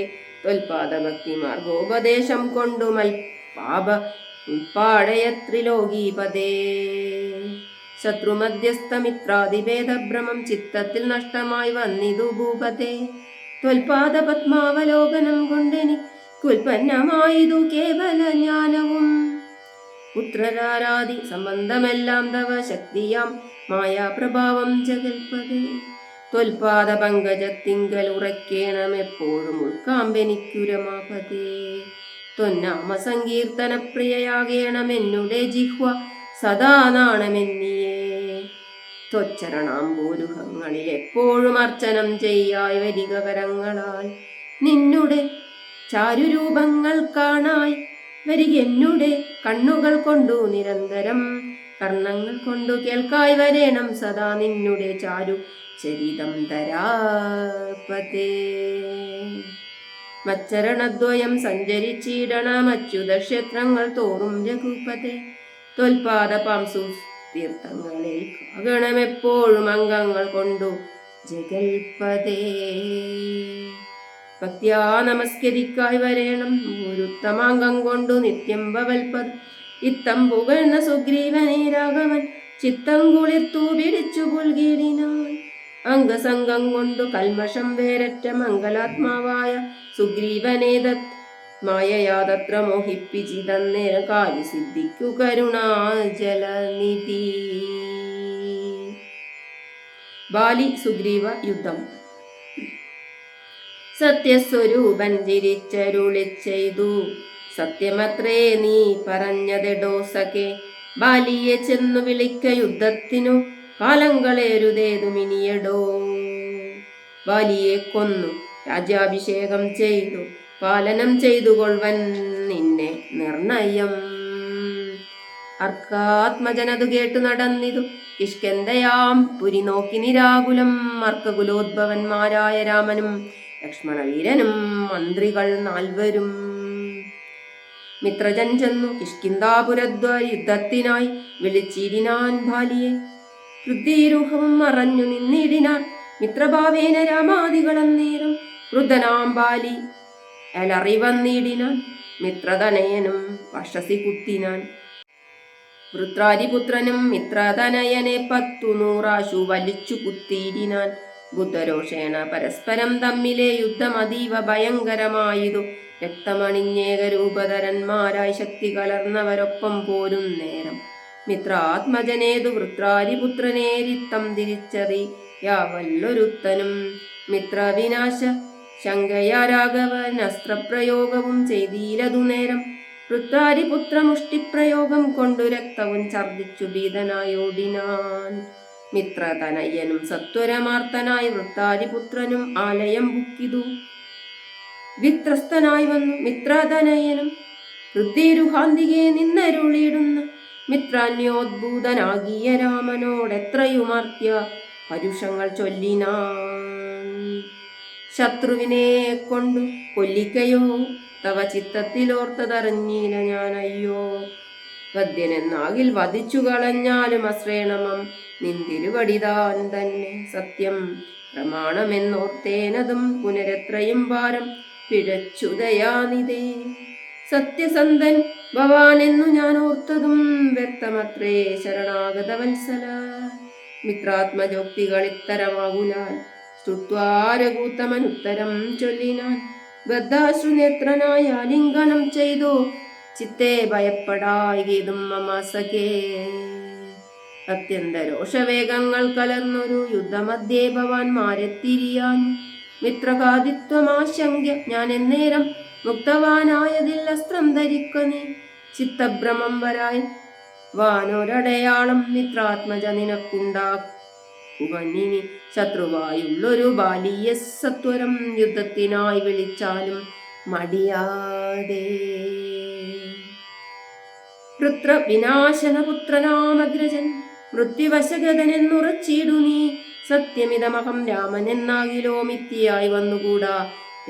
ത്വൽപാദഭക്തി മാർഗോപദേശം കൊണ്ടു മൽപാപ ഉൽപ്പാടയത്രിലോകീപദേ. ശത്രുമധ്യസ്ഥമിത്രാദിഭേദഭ്രമം ചിത്തത്തിൽ നഷ്ടമായി വന്നിതു ഭൂപതേ. ത്വൽപാദപത്മാവലോകനം കൊണ്ടെനിക്കുൽപ്പന്നമായതു കേവല ജ്ഞാനവും. പുത്രരാരാദി സംബന്ധമെല്ലാം തവ ശക്തിയാം മായാപ്രഭാവം ജഗൽപദേ. ത്വൽപാദ പങ്കജത്തിങ്കൽ ഉറയ്ക്കേണമെപ്പോഴും ഉൾക്കാമ്പെനിക്കുരമാപതേ. ത്വന്നാമ സങ്കീർത്തന പ്രിയയാകേണമെന്നുടെ ജിഹ്വ സദാ നാണമെന്നിയേ. ത്വച്ചരണാംബോരുഹങ്ങളിൽ എപ്പോഴും അർച്ചനം ചെയ്യായി വരിക കരങ്ങളാൽ. നിന്നുടെ ചാരുരൂപങ്ങൾ കാണായി വരികെന്നുടെ കണ്ണുകൾ കൊണ്ടു നിരന്തരം. കർണങ്ങൾ കൊണ്ടു കേൾക്കായി വരേണം സദാ നിന്നുടെ ചാരു ചരിതം ധരാപതേ. മച്ചരണദ്വയം സഞ്ചരിച്ചിടണമച്യുതക്ഷേത്രങ്ങൾ തോറും രഘുപതേ. ത്വൽപാദപാംസു തീർത്ഥങ്ങളിൽ കാകണമെപ്പോഴും അംഗങ്ങൾ കൊണ്ടു ജഗൽപതേ. ഭക്തിയാ നമസ്കരിക്കായി വരേണം ഒരുത്തമാംഗം കൊണ്ടു നിത്യം ഭവൽപദം. ഇത്തം പുകഴ്ന്ന സുഗ്രീവനെ രാഘവൻ ചിത്തം കുളിർത്തു പിടിച്ചു പുൽകിടിനാൻ. അംഗസംഗം കൊണ്ടു കൽമഷം വേരറ്റ മംഗലാത്മാവായ സുഗ്രീവനേതത് മായയാതത്ര മോഹിപ്പിച്ചിതന്നേരം കാര്യസിദ്ധിക്കു കരുണാജലനിധി. ബാലി സുഗ്രീവ യുദ്ധം. സത്യസ്വരൂപൻ ചിരിച്ചരുളി ചെയ്തു, സത്യമത്രേ നീ പറഞ്ഞതെടോ സഖേ. ബാലിയെ ചെന്നു വിളിക്ക യുദ്ധത്തിനു, കാലങ്ങളേരുതേതുമിനിയടോ. ബാലിയെ കൊന്നു രാജ്യാഭിഷേകം ചെയ്തു, പാലനം ചെയ്തു കൊൾവൻ നിന്നെ നിർണയം. അർക്കാത്മജനതു കേട്ടു നടന്നിതു കിഷ്കിന്ധയാം പുരി നോക്കി നിരാകുലം. അർക്കകുലോദ്ഭവന്മാരായ രാമനും ലക്ഷ്മണവീരനും മന്ത്രികൾ 4 മിത്രജൻ ചെന്നു കിഷ്കിന്ധാപുരദ്വാരി യുദ്ധത്തിനായി വിളിച്ചിടിനാൻ ബാലിയെ. വൃദ്ധിരൂഹവും മറഞ്ഞു നിന്നിടിനാർ മിത്രഭാവേന രാമാദികളന്നേരം. ക്രുദ്ധനാം ബാലി അലറി വന്നിടിനാൻ, മിത്രതനയനും വഷസി കുത്തിനാൻ. വൃത്രാരിപുത്രനും മിത്രതനയനെ 10 വലിച്ചു കുത്തിയിടിനാൻ. ബുദ്ധരോഷേണ പരസ്പരം തമ്മിലെ യുദ്ധം അതീവ ഭയങ്കരമായതു. രക്തമണിഞ്ഞേകരൂപധരന്മാരായി ശക്തി കലർന്നവരൊപ്പം പോരും നേരം. മിത്രാത്മജനേതു വൃത്രാരിപുത്രനേരിത്തം തിരിച്ചറിയാവല്ലൊരുത്തനും. മിത്രവിനാശ ശങ്കയാ രാഘവൻ അസ്ത്രപ്രയോഗവും ചെയ്തീലതു നേരം. വൃത്രാരിപുത്രമുഷ്ടിപ്രയോഗം കൊണ്ടു രക്തവും ഛർദിച്ചു ഭീതനായോടിനാൻ. മിത്രതനയനും സത്വരമാർത്തനായി വൃത്രാരിപുത്രനും ആലയം ബുക്കിതു. വിത്രസ്തനായി വന്നു മിത്രതനയനും വൃദ്ധിരുഹാന്തികെ നിന്നരുളിയിടുന്ന. മിത്രാന്യോദ്ഭൂതനാകിയ രാമനോടെത്രയുമർത്തിയ പരുഷങ്ങൾ ചൊല്ലിനാൻ. ശത്രുവിനെ കൊണ്ടു കൊല്ലിക്കയോ തവ ചിത്തത്തിലോർത്തതറിഞ്ഞില്ല ഞാൻ, അയ്യോ. വദ്യനെന്നാകിൽ വധിച്ചു കളഞ്ഞാലും അശ്രേണമം നിന്തിരുവടിതാൻ തന്നെ സത്യം. പ്രമാണമെന്നോർത്തേനതും പുനരെത്രയും ഭാരം പിഴച്ചുദയാനിതേ. സത്യസന്ധൻ ഭവാനെന്നു ഞാൻ ഓർത്തതും വ്യക്തമത്രേ ശരണാഗത വത്സല. മിത്രാത്മജോക്തികൾ ഇത്തരമാകുലാൽ സ്തുത്വാരകൂത്തമൻ ഉത്തരം ചൊല്ലിനാൻ. ബദ്ധാശ്രുനേത്രനായ ആലിംഗനം ചെയ്തു ചിത്തെ ഭയപ്പെടായിതും മമ സഖേ. അത്യന്ത രോഷവേഗങ്ങൾ കലർന്നൊരു യുദ്ധമധ്യേ ഭവാൻമാരെത്തിരിയാൻ. മിത്രഘാതിത്വമാശങ്ക ഞാൻ എന്നേരം മുക്തവാനായതിൽ അസ്ത്രം ധരിക്ക നീ. ചിത്തഭ്രമം വരായി വാനൊരടയാളം മിത്രാത്മജ നിനക്കുണ്ടാക്കുവനിനി. ശത്രുവായുള്ളൊരു ബാലിയെ സത്വരം യുദ്ധത്തിനായി വിളിച്ചാലും മടിയാതെ. വൃത്രവിനാശനപുത്രനാമഗ്രജൻ മൃത്യുവശഗതനെന്നുറച്ചിടു നീ. സത്യമിതമഹം രാമൻ എന്നാകിലോ മിഥ്യയായി വന്നുകൂടാ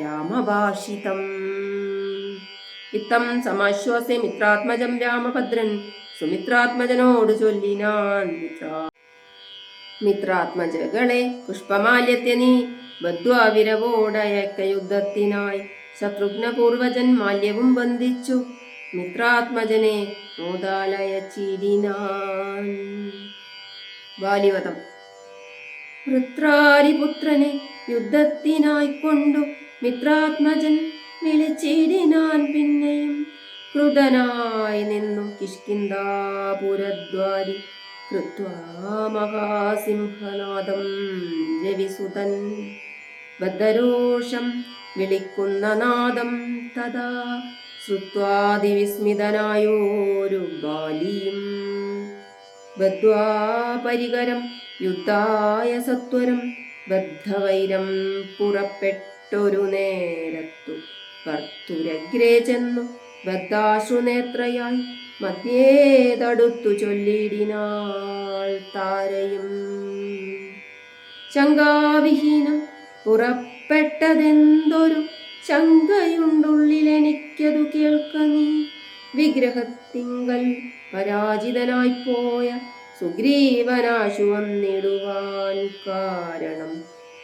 രാമഭാഷിതം. ഇത്തം സമാശ്വാസേ മിത്രാത്മജം രാമഭദ്രൻ സുമിത്രാത്മജനോട് ചൊല്ലിനാൻ. മിത്രാത്മജകളെ പുഷ്പമാല്യത്തെ നീ ബദ്ധ്വാവിരവോടയക്ക യുദ്ധത്തിനായി. ശത്രുഘ്നപൂർവജൻ മാല്യവും ബന്ധിച്ചു മിത്രാത്മജനെ മോദാലയച്ചിടിനാൻ. ബാലിവധം. വൃത്രാരിപുത്രനെ യുദ്ധത്തിനായി കൊണ്ടു മിത്രാത്മജൻ വിളിച്ചിടിനാൻ. പിന്നെയും ക്രുധനായി നിന്നു കിഷ്കിന്ധാപുരദ്വാരി കൃത്വാ മഹാസിംഹനാദം രവിസുതൻ. ബദ്ധരോഷം വിളിക്കുന്ന നാദം തഥാ ശ്രുത്വാതിവിസ്മിതനായോരു ബാലിയും. ബദ്ധ്വാ പരികരം യുദ്ധായ സത്വരം. ബദ്ധവൈരം പുറപ്പെട്ടൊരു നേരത്തു ഭർത്തുരഗ്രേ ചെന്നു ബദ്ധാശ്രുനേത്രയായി മധ്യേ തടുത്തു ചൊല്ലിടിനാൾ താരയും. ശങ്കാവിഹീനം പുറപ്പെട്ടതെന്തൊരു ശങ്കയുണ്ടുള്ളിലെനിക്കതു കേൾക്ക നീ. വിഗ്രഹത്തിങ്കൽ പരാജിതനായിപ്പോയ സുഗ്രീവനാശു വന്നിടുവാൻ കാരണം.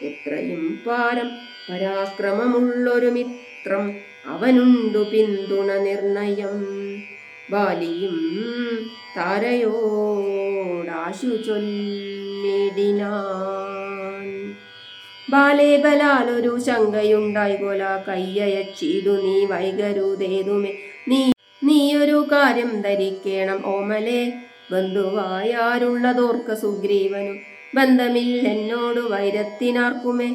എത്രയും പാരം പരാക്രമമുള്ളൊരു മിത്രം അവനുണ്ടു പിന്തുണ നിർണയം. ബാലിയും താരയോടാശു ചൊല്ലിടിനാൻ. ബാലേ ബലാലൊരു ശങ്കയുണ്ടായി കൊല കയ്യയച്ചിടു നീ വൈകരുതേതുമേ. നീയൊരു കാര്യം ധരിക്കേണം ഓമലേ. ബന്ധുവായാരുള്ളതോർക്ക സുഗ്രീവനു ബന്ധമില്ലെന്നോടു വൈരത്തിനാർക്കുമേ.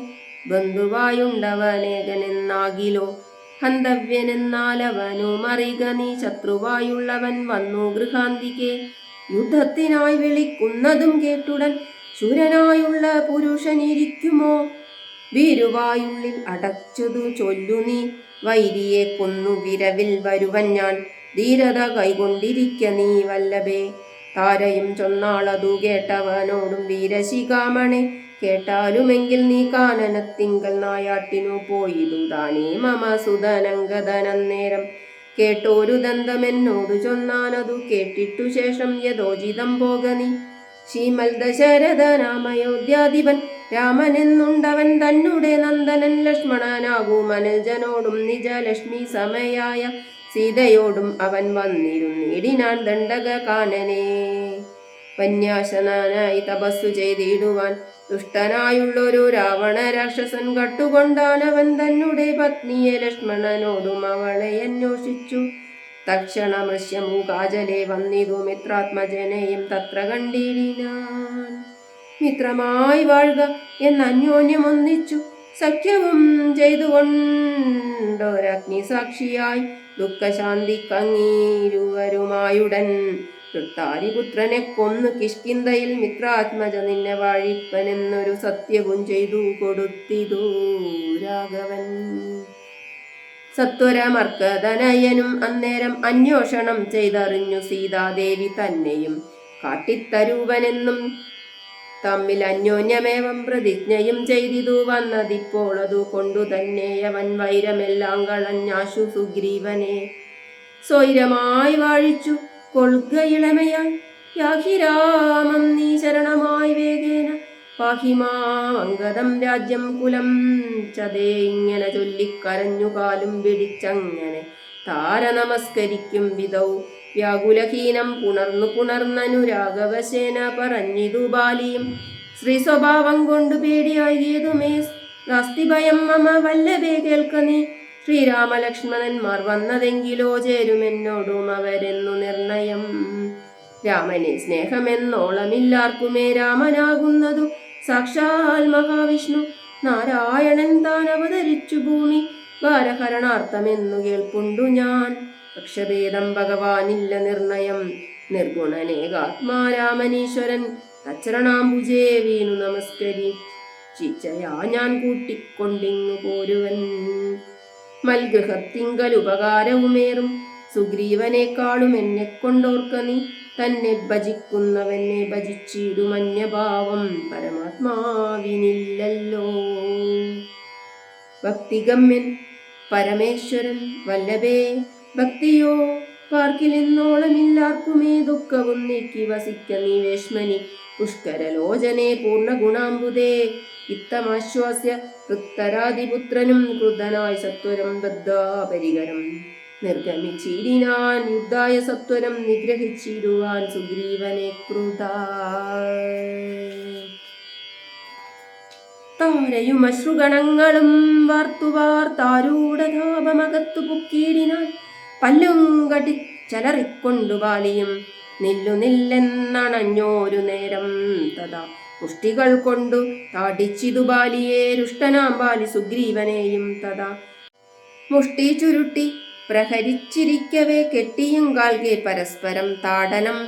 ബന്ധുവായുണ്ടവനേകനെന്നാകിലോ ഹന്തവ്യനെന്നാലവനു മറിക നീ. ശത്രുവായുള്ളവൻ വന്നു ഗൃഹാന്തികെ യുദ്ധത്തിനായി വിളിക്കുന്നതും കേട്ടുടൻ ശൂരനായുള്ള പുരുഷനിരിക്കുമോ? ഭീരുവായുള്ളിൽ അടച്ചതു ചൊല്ലു നീ, വൈരിയെ കൊന്നു വിരവിൽ വരുവൻ ഞാൻ. ധീരത കൈകൊണ്ടിരിക്ക നീ വല്ലഭേ. താരയും ചൊന്നാളതു കേട്ടവനോടും വീരശിഖാമണി, കേട്ടാലുമെങ്കിൽ നീ കാനനത്തിങ്കൽ നായാട്ടിനു പോയിതു താനേ മമ സുതനങ്കദനന്നേരം. കേട്ടോരു ദന്തമെന്നോടു ചൊന്നാനതു കേട്ടിട്ടു ശേഷം യഥോചിതം പോക നീ. ശ്രീമൽ ദശരഥനാമയോധ്യാധിപൻ രാമനെന്നുണ്ടവൻ തന്നെ നന്ദനൻ. ലക്ഷ്മണനാകും അനുജനോടും നിജലക്ഷ്മി സമയായ സീതയോടും അവൻ വന്നിരുന്നിടിനാൻ ദണ്ഡക കാനനെ. വന്യാശനായി തപസ്സു ചെയ്തിടുവാൻ ദുഷ്ടനായുള്ളൊരു രാവണ രാക്ഷസൻ കട്ടുകൊണ്ടാനവൻ തന്നെ പത്നിയെ ലക്ഷ്മണനോടും അവളെ അന്വേഷിച്ചു. തക്ഷണമൃശ്യമൂകാജലെ വന്നിതു മിത്രാത്മജനെയും തത്ര കണ്ടിടിനാൻ. മിത്രമായി വാഴുക എന്നന്യോന്യമൊന്നിച്ചു സഖ്യവും ചെയ്തുകൊണ്ടൊരഗ്നി സാക്ഷിയായി ദുഃഖശാന്തിക്കങ്ങീരുവരുമായുടൻ. വൃത്താരിപുത്രനെ കൊന്നു കിഷ്കിന്ധയിൽ മിത്രാത്മജ നിന്നെ വാഴിപ്പനെന്നൊരു സത്യവും ചെയ്തു കൊടുത്തിതു രാഘവൻ. സത്വരമർക്കതനയനും അന്നേരം അന്വേഷണം ചെയ്തറിഞ്ഞു സീതാദേവി തന്നെയും കാട്ടിത്തരുവനെന്നും തമ്മിൽ അന്യോന്യമേവം പ്രതിജ്ഞയും ചെയ്തിതു വന്നതിപ്പോൾ അതു കൊണ്ടു തന്നെ അവൻ വൈരമെല്ലാം കളഞ്ഞാശു സുഗ്രീവനെ. സ്വൈരമായി വാഴിച്ചു കൊൾക ഇളമയായി, യാഹി രാമം നീ ശരണമായി വേഗേന. പാഹിമാമംഗതം രാജ്യം കുലം ചതേ. ഇങ്ങനെ ചൊല്ലിക്കരഞ്ഞു കാലും പിടിച്ചങ്ങനെ താര നമസ്കരിക്കും വിധൗ വ്യാകുലഹീനം പുണർന്നനുരാഗവശേന പറഞ്ഞിതു ബാലിയും. ശ്രീ സ്വഭാവം കൊണ്ടു പേടിയായതുമേ നാസ്തി ഭയം മമ വല്ലഭേ കേൾക്ക നീ. ശ്രീരാമലക്ഷ്മണന്മാർ വന്നതെങ്കിലോ ചേരുമെന്നോടും അവരെന്നു നിർണയം. രാമനെ സ്നേഹമെന്നോളമില്ലാർക്കുമേ രാമനാകുന്നതു സാക്ഷാൽ മഹാവിഷ്ണു നാരായണൻ താൻ അവതരിച്ചു ഭൂമി ഭാരഹരണാർത്ഥമെന്നു കേൾപ്പുണ്ടു ഞാൻ. പക്ഷഭേദം ഭഗവാനില്ല നിർണയം. നിർഗുണനേകാത്മാരാമനീശ്വരൻ തച്ചരണാംബുജേ വീണു നമസ്കരിച്ചിച്ചയാ ഞാൻ കൂട്ടിക്കൊണ്ടിങ്ങു പോരുവൻ. മൽഗൃഹത്തിങ്കൽ ഉപകാരവുമേറും സുഗ്രീവനേക്കാളും എന്നെ കൊണ്ടോർക്ക നീ. തന്നെ ഭജിക്കുന്നവനെ ഭജിച്ചിടുമന്യഭാവം പരമാത്മാവിനില്ലല്ലോ. ഭക്തിഗമ്യൻ പരമേശ്വരൻ വല്ലഭേ. ഭക്തിയോ പാർക്കിലെന്നോളമില്ലാർക്കുമേ. ദുഃഖവും നീക്കി വസിക്ക നീ വേശ്മനി പുഷ്കരലോചനെ പൂർണ്ണഗുണാംബുദേ. ഇത്തമാശ്വാസ്യ വൃത്തരാതിപുത്രനും ക്രുദ്ധനായി സത്വരം ബദ്ധാപരികരം നിർഗമിച്ചിടിനാൻ. യുദ്ധായ സത്വരം നിഗ്രഹിച്ചിടുവാൻ സുഗ്രീവനെ ക്രുധ. താരയും അശ്രുഗണങ്ങളും വാർത്താരൂഢതാപമകത്തു പൊക്കിയിടിനാൻ. പല്ലും കടിച്ചലറിക്കൊണ്ടു ബാലിയും നില്ലെന്നണഞ്ഞോരു നേരം തഥാ മുഷ്ടികൾ കൊണ്ടു താടിച്ചിതു ബാലിയെ. രുഷ്ടനാം ബാലി സുഗ്രീവനെയും തഥാ മുഷ്ടി ചുരുട്ടി പ്രഹരിച്ചിരിക്കവേ കെട്ടിയും കാൽകെ പരസ്പരം താടനം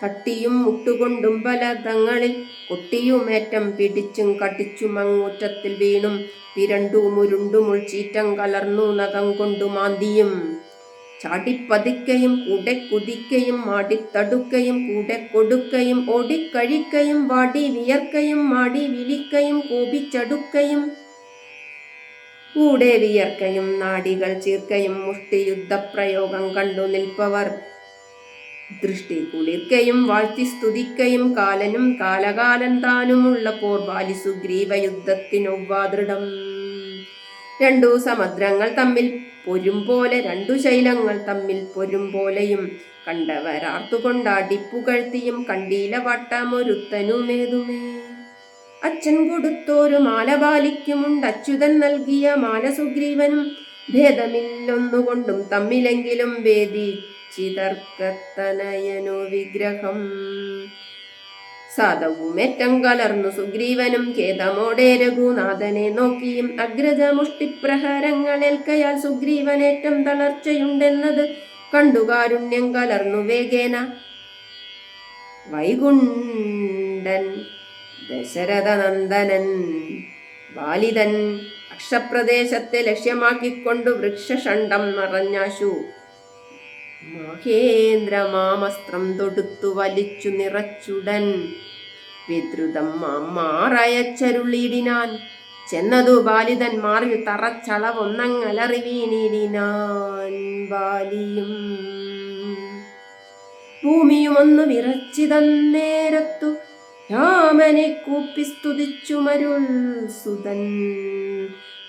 തട്ടിയും മുട്ടുകൊണ്ടും പലതങ്ങളിൽ കൊട്ടിയുമേറ്റം പിടിച്ചും കടിച്ചും അങ്ങൂറ്റത്തിൽ വീണും പിരണ്ടു മുരുണ്ടു മുൾച്ചീറ്റം കലർന്നു നഖം കൊണ്ടു മാന്തിയും ചാടിപ്പതിക്കയും കൂടെ കുതിക്കയും മാടിത്തടുക്കയും കൂടെ കൊടുക്കയും ഓടിക്കഴിക്കയും വാടി വിയർക്കയും മാടി വിളിക്കയും കോപിച്ചടുക്കയും കൂടെ വിയർക്കയും നാടികൾ ചീർക്കയും മുഷ്ടിയുദ്ധപ്രയോഗം കണ്ടു നിൽപ്പവർ ദൃഷ്ടി കുളിർക്കയും വാഴ്ത്തി സ്തുതിക്കയും കാലനും കാലകാലൻ താനുമുള്ള പോർ ബാലി സുഗ്രീവ യുദ്ധത്തിനൊവ്വാദൃഢം. രണ്ടു സമുദ്രങ്ങൾ തമ്മിൽ പൊരും പോലെ രണ്ടു ശൈലങ്ങൾ തമ്മിൽ പൊരും പോലെയും കണ്ടവരാർത്തുകൊണ്ടാടിപ്പുകഴ്ത്തിയും കണ്ടീല വട്ടമൊരുത്തനുമേതുമേ. അച്ഛൻ കൊടുത്തോരു മാല ബാലിക്കുമുണ്ട്, അച്യുതൻ നൽകിയ മാല സുഗ്രീവനും. ഭേദമില്ലൊന്നുകൊണ്ടും തമ്മിലെങ്കിലും ഭേദിച്ചിതർക്കത്തനയനു വിഗ്രഹം. സാധവുമേറ്റം കലർന്നു സുഗ്രീവനും ഖേദമോടെ രഘുനാഥനെ നോക്കിയും അഗ്രജമുഷ്ടിപ്രഹരങ്ങളേൽക്കയാൽ സുഗ്രീവനേറ്റം തളർച്ചയുണ്ടെന്നത് കണ്ടു കാരുണ്യം കലർന്നു വേഗേന വൈകുണ്ഠൻ ദശരഥനന്ദനൻ ബാലിതൻ അക്ഷപ്രദേശത്തെ ലക്ഷ്യമാക്കിക്കൊണ്ടു വൃക്ഷഷണ്ഡം നിറഞ്ഞാശു മഹേന്ദ്രമാമസ്ത്രം തൊടുത്തു വലിച്ചു നിറച്ചുടൻ വിദ്രുതം മാറയച്ചരുളിയിടിനാൻ. ചെന്നതു ബാലിതൻ മാറിൽ തറച്ചളവൊന്നങ്ങലറി വീണിടിനാൻ. ബാലിയും ഭൂമിയുമൊന്നു വിറച്ചിതന്നേരത്തു രാമനെ കൂപ്പി സ്തുതിച്ചു മരുൾ സുതൻ.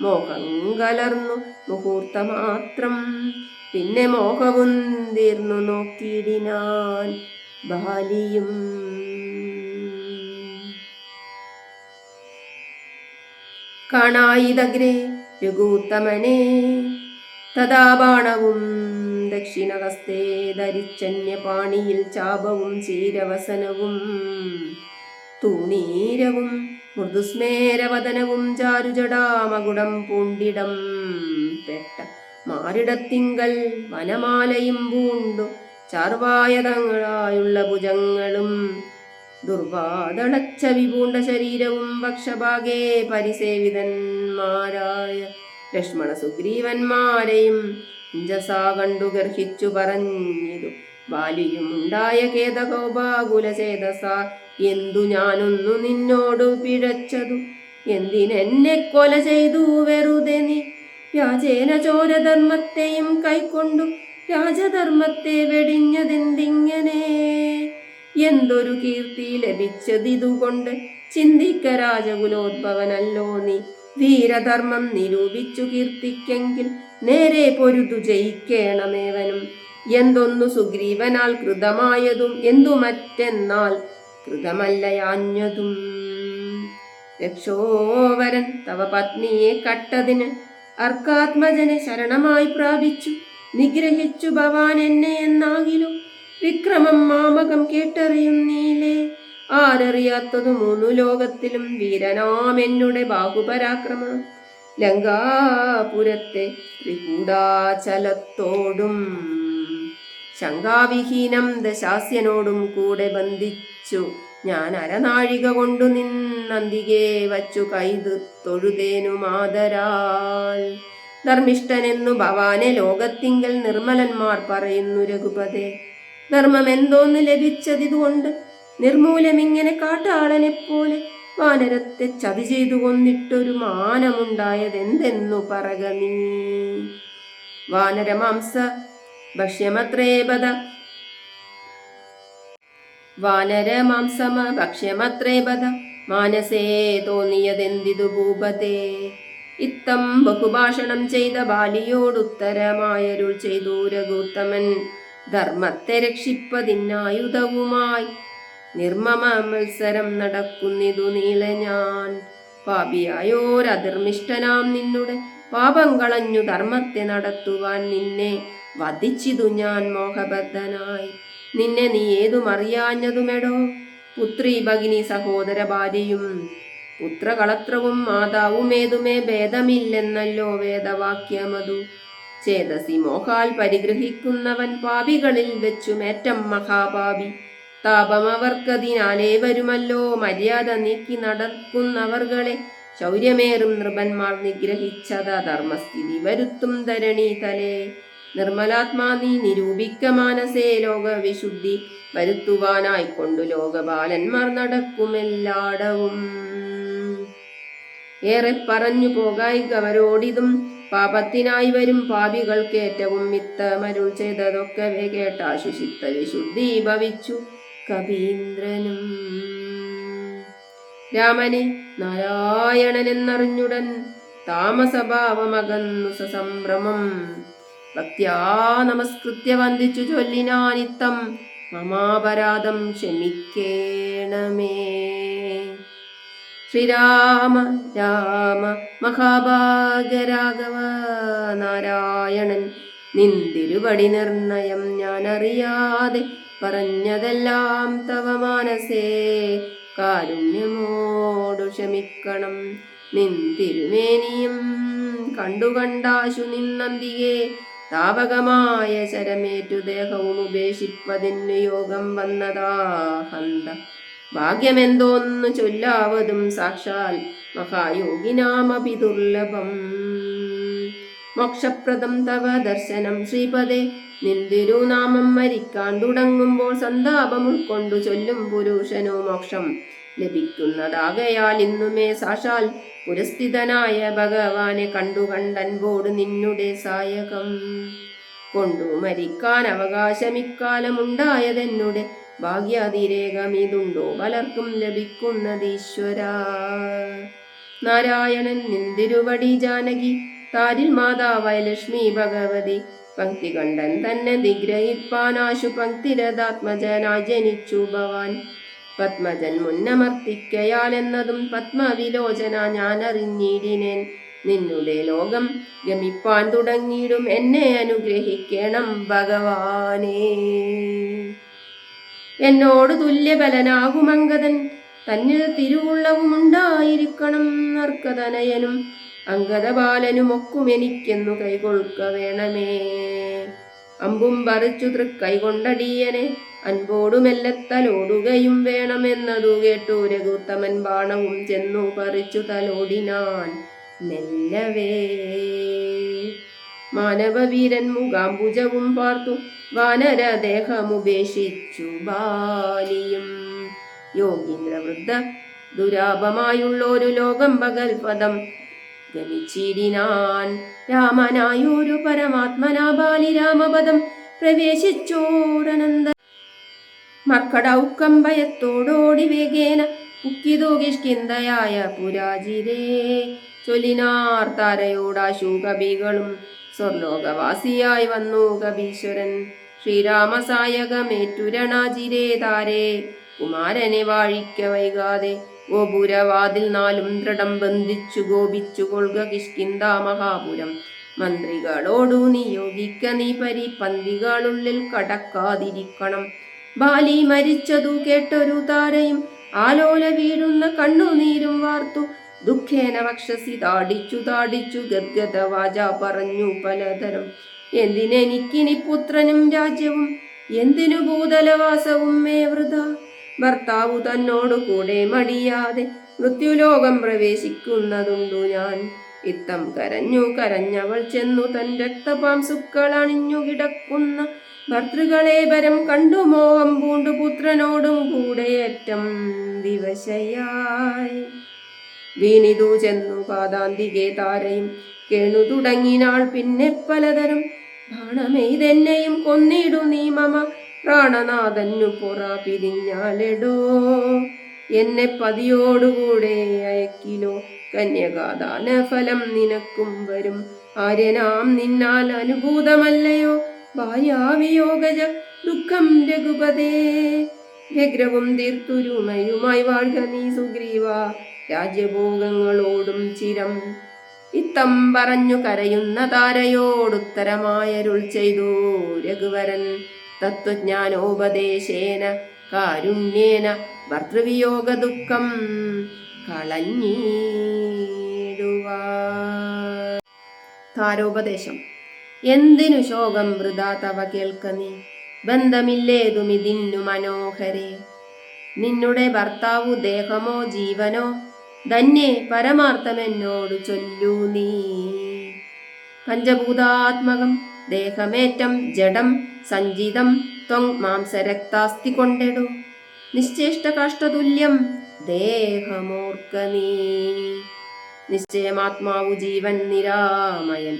മോഹം കലർന്നു മുഹൂർത്തമാത്രം പിന്നെ മോഹവും തീർന്നു നോക്കിയിടിനാൻ ബാലിയും. കാണായിതഗ്രേ രഘൂത്തമനെ തഥാ ബാണവും ദക്ഷിണഹസ്തേ ധരിച്ചന്യപാണിയിൽ ചാപവും ചീരവസനവും തൂണീരവും മൃദുസ്മേരവദനവും ചാരുജടാമകുടം പൂണ്ടിടം പെട്ട മാറിടത്തിങ്കൽ വനമാലയും പൂണ്ടു ചാർവായതങ്ങളായുള്ള ഭുജങ്ങളും ദുർവാതളച്ച വിപൂണ്ട ശരീരവും പക്ഷഭാഗേ പരിസേവിതന്മാരായ ലക്ഷ്മണ സുഗ്രീവന്മാരെയും അഞ്ജസാ കണ്ടു ഗർഹിച്ചു പറഞ്ഞിതു. ബാലിയുമുണ്ടായ ഖേദകോപാകുലചേതസ എന്തു ഞാനൊന്നു നിന്നോടു പിഴച്ചതു? എന്തിനെന്നെ കൊല ചെയ്തു വെറുതെ നീ? വ്യാജേന ചോരധർമ്മത്തെയും കൈക്കൊണ്ടു രാജധർമ്മത്തെ വെടിഞ്ഞതെന്തിങ്ങനെ? എന്തൊരു കീർത്തി ലഭിച്ചതിതുകൊണ്ട് ചിന്തിക്ക രാജകുലോദ്ഭവനല്ലോ നീ. വീരധർമ്മം നിരൂപിച്ചു കീർത്തിക്കെങ്കിൽ നേരെ പൊരുതു ജയിക്കേണമേവനും. എന്തൊന്നു സുഗ്രീവനാൽ കൃതമായതും എന്തു മറ്റെന്നാൽ കൃതമല്ലയാഞ്ഞതും. രക്ഷോവരൻ തവ പത്നിയെ കട്ടതിന് അർക്കാത്മജനെ ശരണമായി പ്രാപിച്ചു നിഗ്രഹിച്ചു ഭവാൻ എന്നെ എന്നാകിലും വിക്രമം മാമകം കേട്ടറിയുന്നീലേ. ആരറിയാത്തതു മൂന്നു ലോകത്തിലും വീരനാമെന്നുടെ ബാഹുപരാക്രമം. ലങ്കാപുരത്തെ ത്രികൂടാചലത്തോടും ശങ്കാവിഹീനം ദശാസ്യനോടും കൂടെ ബന്ധിച്ചു ഞാൻ അരനാഴിക കൊണ്ടു നിന്നന്തികെ വച്ചു കൈതു തൊഴുതേനുമാതരാൽ. ധർമ്മിഷ്ഠനെന്നു ഭവാനെ ലോകത്തിങ്കൽ നിർമ്മലന്മാർ പറയുന്നു രഘുപതേ. ധർമ്മം എന്തോന്ന് ലഭിച്ചതിതുകൊണ്ട് നിർമൂലമിങ്ങനെ കാട്ടാളനെപ്പോലെ വാനരത്തെ ചതി ചെയ്തു കൊന്നിട്ടൊരു മാനമുണ്ടായതെന്തെന്നു പറക നീ. വാനരമാംസ ഭക്ഷ്യമത്രേപദ വാനരമാംസമ ഭക്ഷ്യമത്രേപദ മാനസേ തോന്നിയതെന്തിതു ഭൂപതേ. ഇത്തം ബഹുഭാഷണം ചെയ്ത ബാലിയോടുത്തരമായരുൾ ചെയ്തു രഘുത്തമൻ. ധർമ്മത്തെ രക്ഷിപ്പതിനായുധവുമായി നിർമ്മമ മത്സരം നടക്കുന്നിതു നീളെ ഞാൻ. പാപിയായോരധർമ്മിഷ്ഠനാം നിന്നുടെ പാപം കളഞ്ഞു ധർമ്മത്തെ നടത്തുവാൻ നിന്നെ വധിച്ചിതു ഞാൻ മോഹബദ്ധനായി. നിന്നെ നീ ഏതുമറിയാഞ്ഞതുമെടോ? പുത്രി ഭഗിനി സഹോദര ഭാര്യയും പുത്രകളത്രവും മാതാവുമേതുമേ ഭേദമില്ലെന്നല്ലോ വേദവാക്യമതു. ചേതസി മോഹാൽ പരിഗ്രഹിക്കുന്നവൻ പാപികളിൽ വെച്ചുമേറ്റം മഹാപാപി. താപം അവർക്കതിനാലേ വരുമല്ലോ. മര്യാദ നീക്കി നടക്കുന്നവർകളെ ശൗര്യമേറും നൃപന്മാർ നിഗ്രഹിച്ചത ധർമ്മസ്ഥിതി വരുത്തും ധരണീതലേ. നിർമ്മലാത്മാ നീ നിരൂപിക്ക മാനസേ ലോകവിശുദ്ധി വരുത്തുവാനായിക്കൊണ്ടു ലോകപാലന്മാർ നടക്കുമെല്ലാടവും. ഏറെ പറഞ്ഞു പോകായി ഗവരോടിതും പാപത്തിനായി വരും പാപികൾക്കേറ്റവും മിത്തമരുൾ ചെയ്തതൊക്കവേ കേട്ടാശു ചിത്ത വിശുദ്ധി ഭവിച്ചു കവീന്ദ്രനും. രാമനെ നാരായണനെന്നറിഞ്ഞുടൻ താമസഭാവമകന്നു സസംഭ്രമം ഭക്ത്യാ നമസ്കൃത്യ വന്ദിച്ചു ചൊല്ലിനാനിത്തം മമാപരാധം ക്ഷമിക്കേണമേ. ശ്രീരാമ രാമ മഹാഭാഗരാഘവ നാരായണൻ നിന്തിരുവടി നിർണയം ഞാനറിയാതെ പറഞ്ഞതെല്ലാം തവ മാനസേ കാരുണ്യമോടു ക്ഷമിക്കണം. നിൻ തിരുമേനിയും കണ്ടുകണ്ടാശു നിന്നന്തികെ താപകമായ ശരമേറ്റു ദേഹവും ഉപേക്ഷിപ്പതിനു യോഗം വന്നതാ ഹന്ത. ഭാഗ്യമെന്തോന്നു ചൊല്ലാവതും സാക്ഷാൽ മഹായോഗിനാമപി ദുർലഭം. മോക്ഷപ്രദം തവ ദർശനം ശ്രീപദേ, നിന്തിരുനാമം മരിക്കാൻ തുടങ്ങുമ്പോൾ സന്താപം ഉൾക്കൊണ്ടു ചൊല്ലും പുരുഷനു മോക്ഷം ലഭിക്കുന്നതാകയാൽ ഇന്നുമേ സാക്ഷാൽ പുരസ്ഥിതനായ ഭഗവാനെ കണ്ടുകണ്ടൻപോട് നിന്നുടെ സായകം കൊണ്ടു മരിക്കാൻ അവകാശമിക്കാലമുണ്ടായതെന്നുടെ ഭാഗ്യാതിരേകമിതുണ്ടോ പലർക്കും ലഭിക്കുന്നതീശ്വര. നാരായണൻ നിന്തിരുവടി ജാനകി താരിൽ മാതാവായ ലക്ഷ്മി ഭഗവതി പങ്ക്തി കണ്ടൻ തന്നെ നിഗ്രഹിപ്പാനാശു പങ്ക്തിരഥാത്മജനായി ജനിച്ചു ഭവാൻ. പത്മജൻ മുന്നമർത്തിക്കയാൽ എന്നതും പത്മവിലോചന ഞാനറിഞ്ഞിടിനേൻ. നിന്നുടെ ലോകം ഗമിപ്പാൻ തുടങ്ങിയിടും എന്നെ അനുഗ്രഹിക്കണം ഭഗവാനേ. എന്നോട് തുല്യബലനാകുമങ്കദൻ തന്നിൽ തിരുവുള്ളവുമുണ്ടായിരിക്കണം. നർക്കതനയനും അങ്കദബാലനുമൊക്കുമെനിക്കെന്നു കൈകൊൾക്ക വേണമേ. അമ്പും പറിച്ചു തൃക്കൈകൊണ്ടടിയനെ അൻപോടു മെല്ലത്തലോടുകയും വേണമെന്നതു കേട്ടു രഘുത്തമൻ ബാണവും ചെന്നു പറിച്ചു തലോടിനാൻ മെല്ലവേ. മാനവവീരൻ മുഖാംബുജവും പാർത്തു വാനരദേഹമുപേക്ഷിച്ചു ബാലിയും. യോഗീന്ദ്രവൃദ്ധ ദുരാപമായുള്ളൊരു ലോകം പകൽ പദം ഗമിച്ചിടിനാൻ. രാമനായൊരു പരമാത്മനാ ബാലി രാമപദം പ്രവേശിച്ചോടനന്ത മർക്കടൗക്കം ഭയത്തോടോടി വേഗേന ഉക്കിതു കിഷ്കിന്ധയായ പുരാജിരേ. ചൊല്ലിനാർ താരയോടാശു കവികളും സ്വർലോകവാസിയായി വന്നു കവീശ്വരൻ. ശ്രീരാമസായകമേറ്റുരണാജിരേ താരേ കുമാരനെ വാഴിക്ക വൈകാതെ. ഗോപുരവാതിൽ നാലും ദൃഢം ബന്ധിച്ചു ഗോപിച്ചു കൊൾക കിഷ്കിന്ധാ മഹാപുരം. മന്ത്രികളോടു നിയോഗിക്ക നീ പരിപന്തികളുള്ളിൽ കടക്കാതിരിക്കണം. ബാലി മരിച്ചതു കേട്ടൊരു താരയും ആലോല വീഴുന്ന കണ്ണുനീരും വാർത്തു ദുഃഖേന വക്ഷസി താടിച്ചു താടിച്ചു ഗദ്ഗദ വാച പറഞ്ഞു പലതരം. എന്തിനെനിക്കിനി പുത്രനും രാജ്യവും എന്തിനു ഭൂതലവാസവും മേ വൃഥ. ഭർത്താവു തന്നോടു കൂടെ മടിയാതെ മൃത്യുലോകം പ്രവേശിക്കുന്നതുണ്ടു ഞാൻ. ഇത്തം കരഞ്ഞു കരഞ്ഞവൾ ചെന്നു തൻ രക്തപാംസുക്കൾ അണിഞ്ഞു കിടക്കുന്ന ഭർത്തൃകളെ പരം കണ്ടു മോഹം പൂണ്ടു പുത്രനോടും കൂടെയേറ്റം വിവശയായി വീണിതു ചെന്നു പാദാന്തികെ താരയും കേണു തുടങ്ങിനാൾ പിന്നെ പലതരം. ബാണമെയ്തെന്നെയും കൊന്നിടു നീ മമ പ്രാണനാഥനു പൊറ പിരിഞ്ഞാലെടോ. എന്നെ പതിയോടുകൂടെ അയക്കിലോ കന്യകാദാന ഫലം നിനക്കും വരും. ആര്യനാം നിന്നാൽ അനുഭൂതമല്ലയോ ഭാര്യാവിയോഗജ ദുഃഖം രഘുപതേ. വ്യഗ്രവും തീർത്തുരുമയുമായി വാഴ്ക നീ സുഗ്രീവ രാജ്യഭോഗങ്ങളോടും ചിരം. ഇത്തം പറഞ്ഞു കരയുന്ന താരയോടുത്തരമായരുൾ ചെയ്തു രഘുവരൻ. തത്വജ്ഞാനോപദേശേന കാരുണ്യേന ഭർതൃവിയോഗ ദുഃഖം കളഞ്ഞിടുവാൻ. താരോപദേശം. എന്തിനു ശോകം വൃഥാ തവ കേൾക്ക നീ, ബന്ധമില്ലേതുമിതിന്നു മനോഹരേ. നിന്നുടെ ഭർത്താവു ദേഹമോ ജീവനോ ധന്യേ പരമാർത്ഥമെന്നോടു ചൊല്ലൂ നീ. പഞ്ചഭൂതാത്മകം ദേഹമേറ്റം ജഡം സഞ്ചിതം ത്വം മാംസരക്താസ്തി കൊണ്ടെടു. നിശ്ചേഷ്ട കാഷ്ടതുല്യം ദേഹമോർക്ക നീ. നിശ്ചയമാത്മാവു ജീവൻ നിരാമയൻ.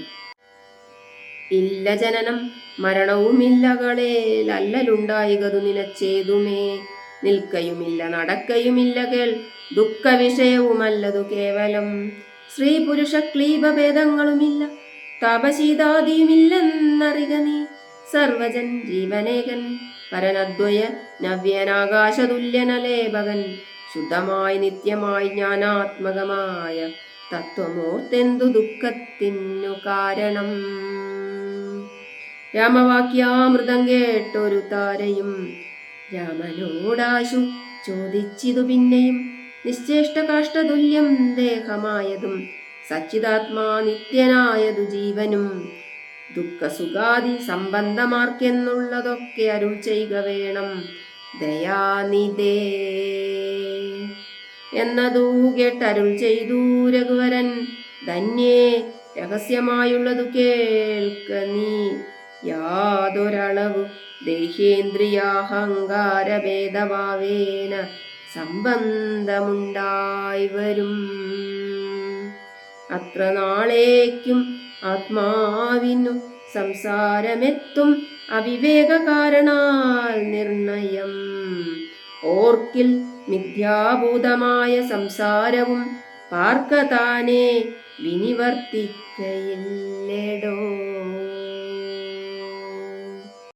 ഇല്ല ജനനം മരണവുമില്ലകളേൽ അല്ലലുണ്ടായികതു നിനച്ചേതുമേ. നിൽക്കയുമില്ല നടക്കയുമില്ല കേൾ ദുഃഖ വിഷയവുമല്ലതു കേവലം. സ്ത്രീ പുരുഷ ക്ലീബഭേദങ്ങളുമില്ല താപശീതാദിയുമില്ലെന്നറിക നീ. സർവജൻ ജീവനേകൻ പരനദ്വയ നവ്യനാകാശതുല്യനലേപകൻ. ശുദ്ധമായി നിത്യമായി ജ്ഞാനാത്മകമായ തത്വമൂർത്തെന്തു ദുഃഖത്തിനു കാരണം. രാമവാക്യാമൃതം കേട്ടൊരു താരയും രാമനോടാശു ചോദിച്ചിതു പിന്നെയും, നിശ്ചേഷ്ട കാഷ്ടതുല്യം ദേഹമായതും സച്ചിതാത്മാ നിത്യനായതു ജീവനും ദുഃഖസുഖാദി സംബന്ധമാർക്കെന്നുള്ളതൊക്കെ അരുൾ ചെയ്യുക വേണം ദയാനിധേ എന്നതു കേട്ടരുൾ ചെയ്തു രഘുവരൻ. ധന്യേ രഹസ്യമായുള്ളതു കേൾക്ക നീ, യാതൊരളവു ദേഹേന്ദ്രിയാഹങ്കാരഭേദഭാവേന സംബന്ധമുണ്ടായി വരും. അത്ര നാളേക്കും ആത്മാവിനു സംസാരമെത്തും അവിവേക കാരണാൽ നിർണയം. ഓർക്കിൽ മിഥ്യാഭൂതമായ സംസാരവും പാർക്കതാനെ വിനിവർത്തിക്കയില്ലെടോ.